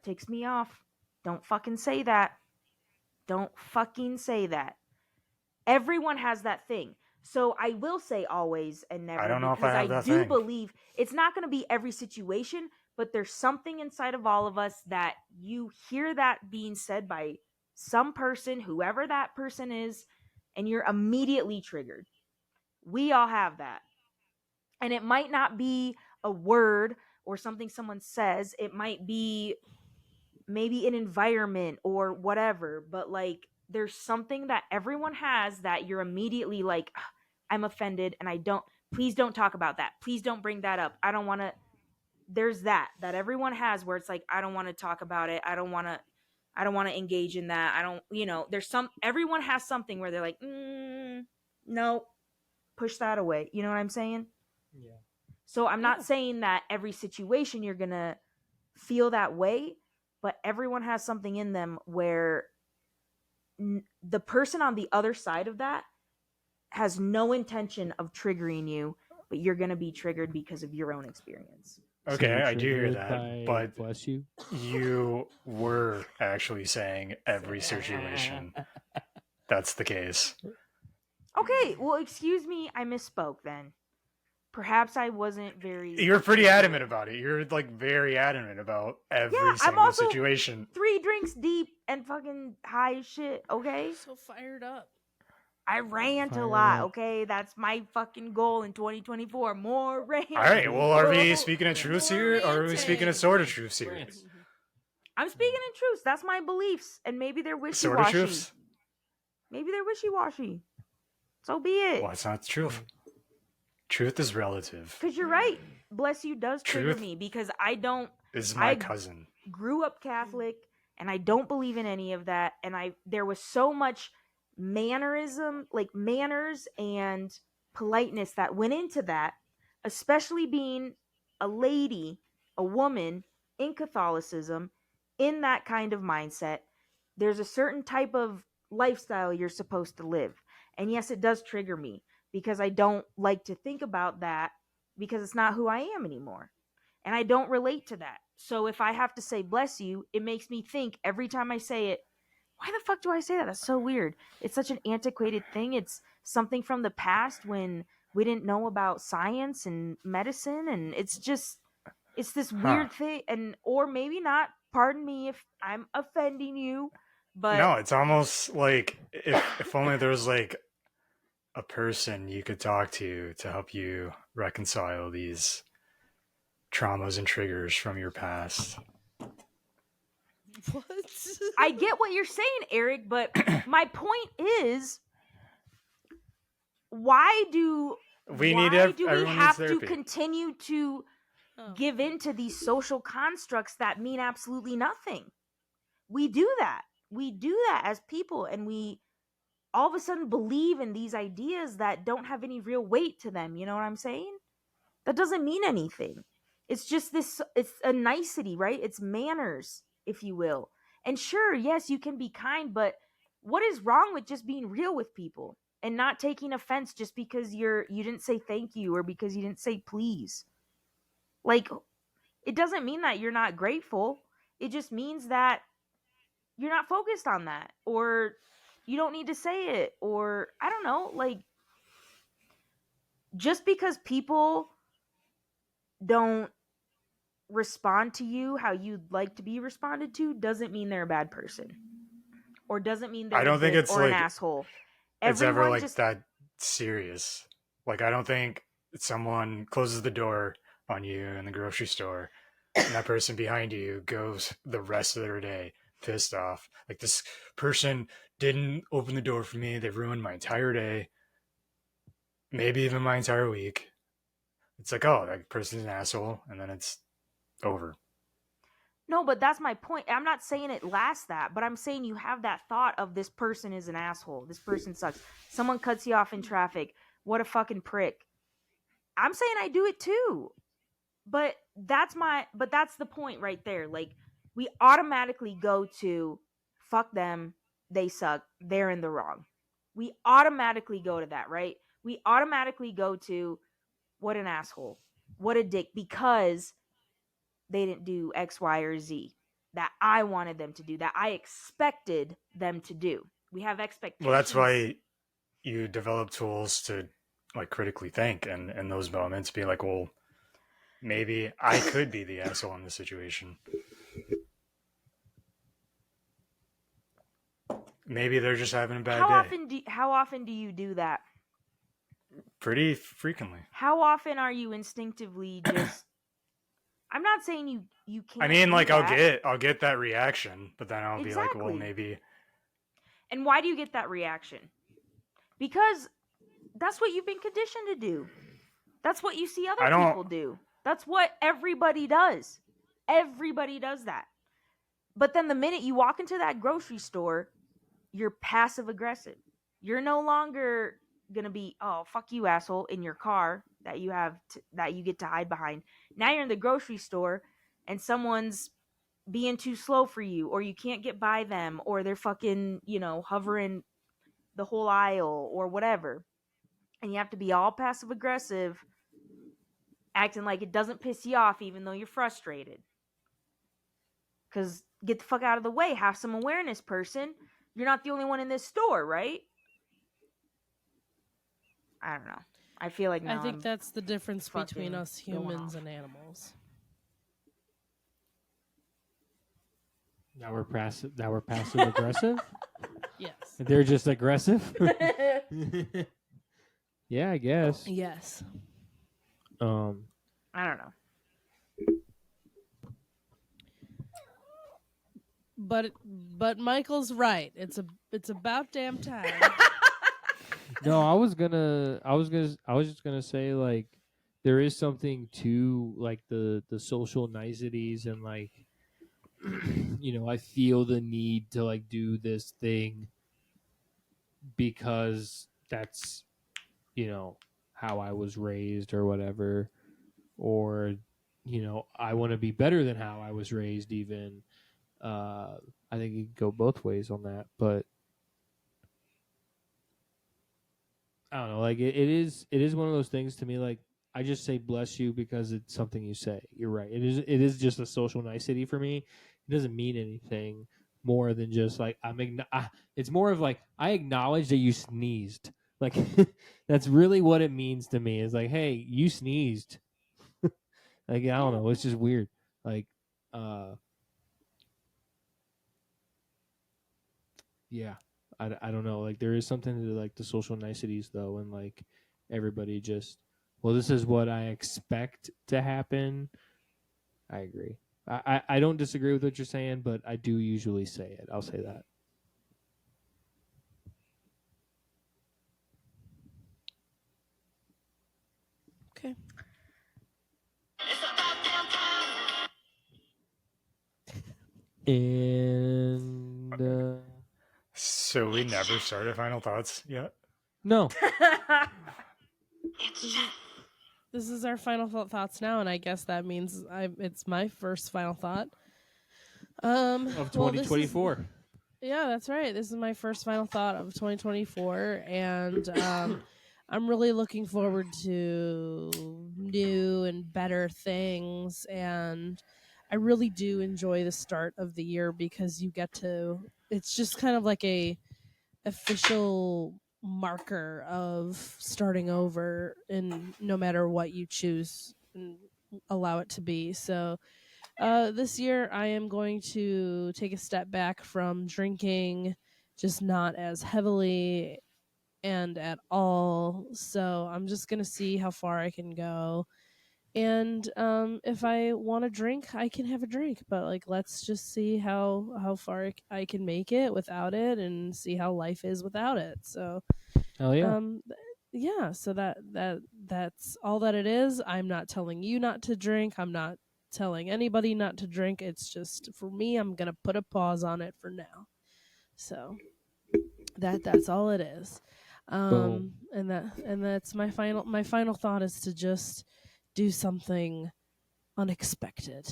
ticks me off. Don't fucking say that. Don't fucking say that. Everyone has that thing. So I will say always and never I don't know if because I have that do thing. believe it's not going to be every situation, but there's something inside of all of us that you hear that being said by some person, whoever that person is, and you're immediately triggered. We all have that. And it might not be a word or something someone says. It might be maybe an environment or whatever, but like there's something that everyone has that you're immediately like, "Ugh, I'm offended and please don't talk about that. Please don't bring that up. I don't want to." There's that everyone has where it's like, I don't want to talk about it. I don't want to engage in that. I don't, everyone has something where they're like, no, push that away. You know what I'm saying? Yeah. So I'm not saying that every situation you're going to feel that way, but everyone has something in them where the person on the other side of that has no intention of triggering you, but you're going to be triggered because of your own experience. Okay, So I do hear triggered that, by but bless you. you were actually saying every situation. That's the case. Okay, well, excuse me, I misspoke then. Perhaps I wasn't very. You're pretty adamant about it. You're like very adamant about every Yeah, I'm single also situation. 3 drinks deep and fucking high as shit, okay? So fired up. I rant a Fired lot, up. okay? That's my fucking goal in 2024. More rant. All right. Well, are we Whoa. speaking of truths More here, or are we speaking of ranting. sort of truths here? France. I'm speaking in truths. That's my beliefs. And maybe they're Sort of wishy-washy. truths. Maybe they're wishy-washy. So be it. Well, it's not the truth. Truth is relative. Because you're right. Bless you does trigger Truth me because I don't This is my I- cousin. grew up Catholic and I don't believe in any of that. And there was so much mannerism, like manners and politeness that went into that, especially being a lady, a woman in Catholicism, in that kind of mindset. There's a certain type of lifestyle you're supposed to live. And yes, it does trigger me because I don't like to think about that because it's not who I am anymore. And I don't relate to that. So if I have to say bless you, it makes me think every time I say it, why the fuck do I say that? That's so weird. It's such an antiquated thing. It's something from the past when we didn't know about science and medicine, and it's this weird thing. And or maybe not. Pardon me if I'm offending you, but No, it's almost like if only there was like a person you could talk to help you reconcile these traumas and triggers from your past. What? I get what you're saying, Eric, but my point is, why do We need we everyone have needs to therapy. continue to Oh. give in to these social constructs that mean absolutely nothing? We do that. We do that as people, and we all of a sudden believe in these ideas that don't have any real weight to them. You know what I'm saying? That doesn't mean anything. It's just this, it's a nicety, right? It's manners, if you will. And sure, yes, you can be kind, but what is wrong with just being real with people and not taking offense just because you didn't say thank you or because you didn't say please? Like, it doesn't mean that you're not grateful. It just means that you're not focused on that, or you don't need to say it, or I don't know, like, just because people don't respond to you how you'd like to be responded to doesn't mean they're a bad person, or doesn't mean they're I don't a think dick it's or an like asshole. it's ever Everyone like just that serious. Like I don't think someone closes the door on you in the grocery store and that person behind you goes the rest of their day pissed off. Like this person didn't open the door for me. They ruined my entire day. Maybe even my entire week. It's like, oh, that person's an asshole, and then it's over. No, but that's my point. I'm not saying it lasts that, but I'm saying you have that thought of this person is an asshole. This person sucks. Someone cuts you off in traffic. What a fucking prick. I'm saying I do it too. But that's the point right there. Like, we automatically go to fuck them, they suck, they're in the wrong. We automatically go to that, right? We automatically go to what an asshole, what a dick, because they didn't do X, Y, or Z that I wanted them to do, that I expected them to do. We have expectations. Well, that's why you develop tools to like critically think and in those moments be like, well, maybe I could be the asshole in this situation. Maybe they're just having a bad day. How often do you do that? Pretty frequently. How often are you instinctively just I'm not saying you can't. I mean, do like, that. I'll get that reaction, but then I'll be like, well, Exactly. maybe. And why do you get that reaction? Because that's what you've been conditioned to do. That's what you see I other don't- people do. That's what everybody does. Everybody does that. But then the minute you walk into that grocery store, you're passive aggressive. You're no longer gonna be, oh, fuck you, asshole, in your car that you have that you get to hide behind. Now you're in the grocery store and someone's being too slow for you, or you can't get by them, or they're fucking, hovering the whole aisle or whatever. And you have to be all passive aggressive, acting like it doesn't piss you off even though you're frustrated. Because get the fuck out of the way. Have some awareness, person. You're not the only one in this store, right? I don't know. I feel like now I think that's the difference between fucking us going humans off. and animals. Now we're passive aggressive. Yes. They're just aggressive. Yeah, I guess. Yes. I don't know. But Michael's right. It's about damn time. No, I was just gonna say, like, there is something to, like, the social niceties, and, like, I feel the need to, like, do this thing because that's how I was raised or whatever, or I want to be better than how I was raised. Even I think you could go both ways on that, but I don't know. Like, it is one of those things to me. Like, I just say bless you because it's something you say. You're right. It is just a social nicety for me. It doesn't mean anything more than just like it's more of like I acknowledge that you sneezed. Like that's really what it means to me. It's like, hey, you sneezed. Like, I don't know. It's just weird. Like, yeah. I don't know. Like, there is something to, like, the social niceties, though, and, like, everybody just, well, this is what I expect to happen. I agree. I don't disagree with what you're saying, but I do usually say it. I'll say that. Okay. And So we never started final thoughts yet. no, This is our final thoughts now, and I guess that means it's my first final thought. of 2024. Yeah, that's right. This is my first final thought of 2024, and I'm really looking forward to new and better things, and I really do enjoy the start of the year because you get to. It's just kind of like a official marker of starting over, and no matter what you choose and allow it to be. So this year, I am going to take a step back from drinking, just not as heavily and at all. So I'm just going to see how far I can go. And if I want to drink, I can have a drink. But like, let's just see how far I can make it without it, and see how life is without it. So Hell yeah. yeah. So that's all that it is. I'm not telling you not to drink. I'm not telling anybody not to drink. It's just for me, I'm gonna put a pause on it for now. So that's all it is. Boom. And that's my final thought is to just do something unexpected.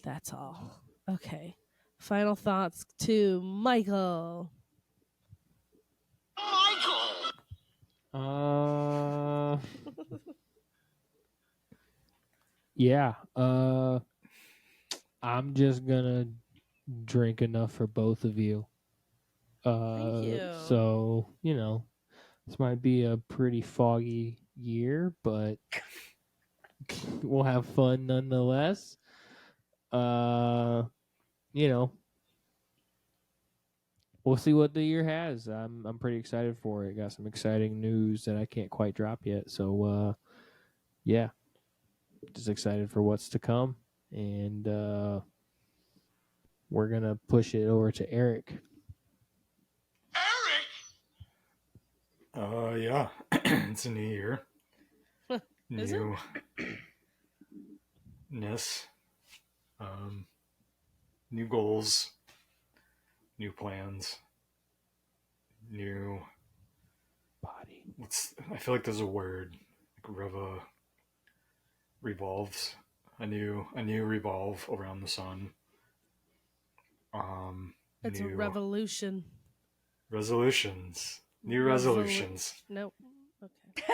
That's all. Okay. Final thoughts to Michael. Yeah. I'm just gonna drink enough for both of you. Thank you. So, this might be a pretty foggy year, but we'll have fun nonetheless. You know, we'll see what the year has. I'm pretty excited for it. Got some exciting news that I can't quite drop yet. So, yeah. just excited for what's to come, and we're gonna push it over to Eric. Yeah, it's a new year. Is it? Newness, new goals, new plans, new. Body. I feel like there's a word, like revolves, a new revolve around the sun. It's a New revolution. resolutions, new resolutions. Nope. Okay.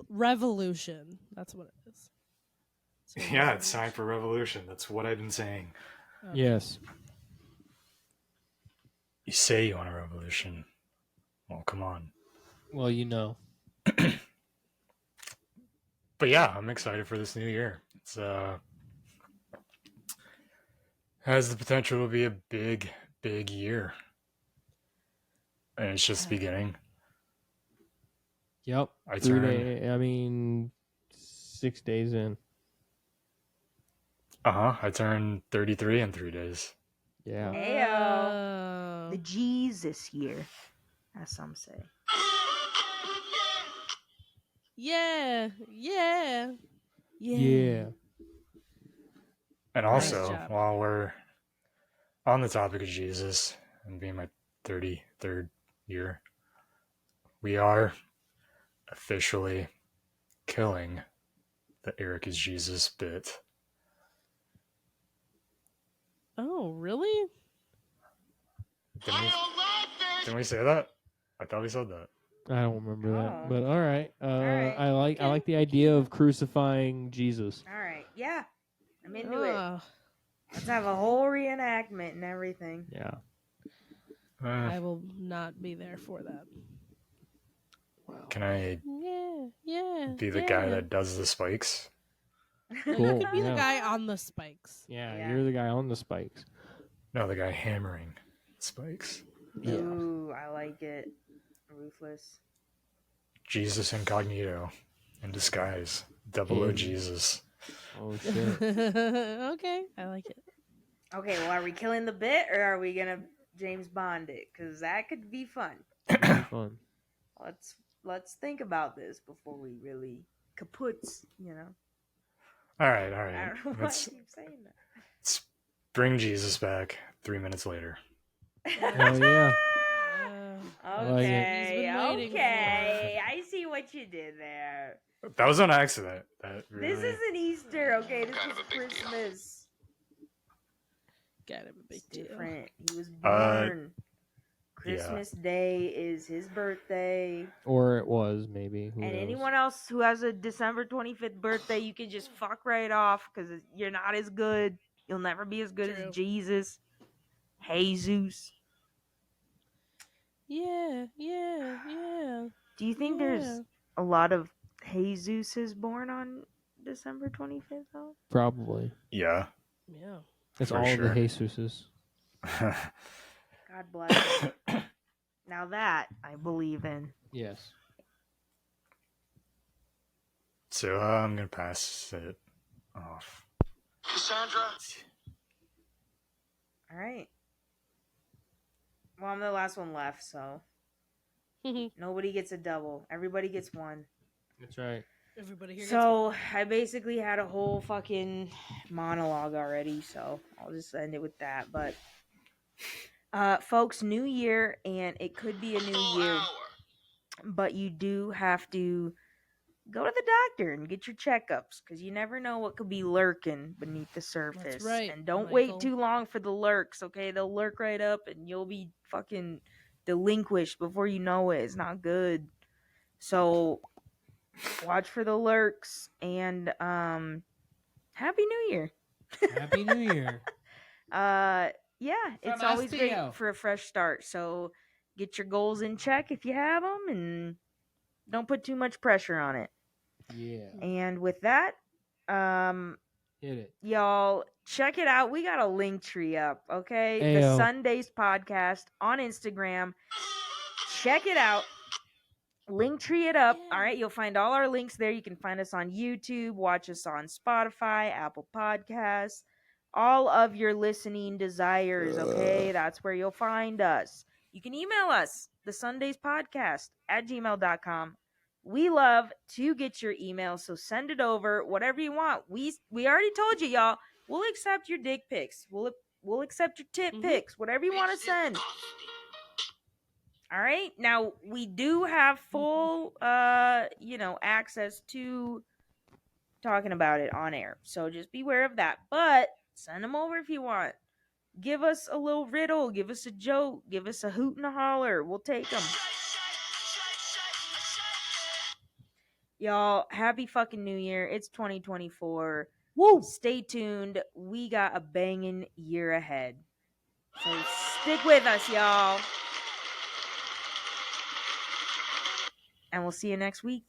Revolution. That's what it is. It's a Yeah, it's time revolution. for revolution. That's what I've been saying. Okay. Yes. You say you want a revolution. Well, come on. Well, you know. But yeah, I'm excited for this new year. It's has the potential to be a big, big year. And it's just beginning. Yep. I 6 days in. I turned 33 in 3 days. Yeah. Ayo. The Jesus year, as some say. Yeah. Yeah. And Nice also, job. while we're on the topic of Jesus and being my 33rd year, we are officially killing the Eric is Jesus bit. Oh, really? Didn't we say that? I thought we said that. I don't remember that, Oh. but all right. right. I like the idea of crucifying Jesus. All right. Yeah. I'm into it. Oh, Let's have a whole reenactment and everything. Yeah. I will not be there for that. Can I Yeah. be the guy that does the spikes? No, Cool, you could be yeah. the guy on the spikes. Yeah, Yeah. you're the guy on the spikes. No, the guy hammering spikes. Yeah. Ooh, I like it. Ruthless. Jesus incognito in disguise. Double O Hey. Jesus. Oh shit. Okay, I like it. Okay, well, are we killing the bit or are we gonna James Bond it? Because that could be fun. It'd be fun. Let's think about this before we really kaputs. You know. All right. I don't know why I Let's keep saying that. bring Jesus back 3 minutes later. Hell yeah. Uh, like it. He's Okay, been waiting okay. I see what you did there. That was on accident. That really... This isn't Easter, okay? This Kind is of a big deal. Christmas. Got him a big It's deal. different. He was born. yeah. Christmas Day is his birthday. Or it was maybe. Who And knows? anyone else who has a December 25th birthday, you can just fuck right off because you're not as good. You'll never be as good True. as Jesus. Jesus. Yeah. Do you think there's a lot of Jesuses born on December 25th, though? Probably. Yeah. Yeah. It's For all sure. the Jesuses. God bless them. Now that I believe in. Yes. So I'm going to pass it off. Cassandra? All right. Well, I'm the last one left, so nobody gets a double. Everybody gets one. That's right. Everybody here. So I basically had a whole fucking monologue already, so I'll just end it with that. But folks, new year, and it could be a new year, but you do have to go to the doctor and get your checkups because you never know what could be lurking beneath the surface. right, And don't Michael. wait too long for the lurks, okay? They'll lurk right up and you'll be fucking delinquished before you know it. It's not good. So watch for the lurks and Happy New Year. Happy New Year. Yeah, it's From always great Osteo. for a fresh start. So get your goals in check if you have them and don't put too much pressure on it. Yeah. And with that, Hit it. y'all check it out. We got a link tree up, okay? The Ayo. Sundays podcast on Instagram. Check it out. Linktree it up. Yeah. All right, you'll find all our links there. You can find us on YouTube, watch us on Spotify, Apple Podcasts, all of your listening desires. Okay, that's where you'll find us. You can email us, the Sundays Podcast at gmail.com. We love to get your email, so send it over. Whatever you want. We already told you, y'all. We'll accept your dick pics. We'll accept your tit pics. Whatever you want to send. All right. Now we do have full access to talking about it on air. So just beware of that. But send them over if you want. Give us a little riddle, give us a joke, give us a hoot and a holler. We'll take them. Y'all, happy fucking New Year. It's 2024. Woo! Stay tuned. We got a banging year ahead. So stick with us, y'all. And we'll see you next week.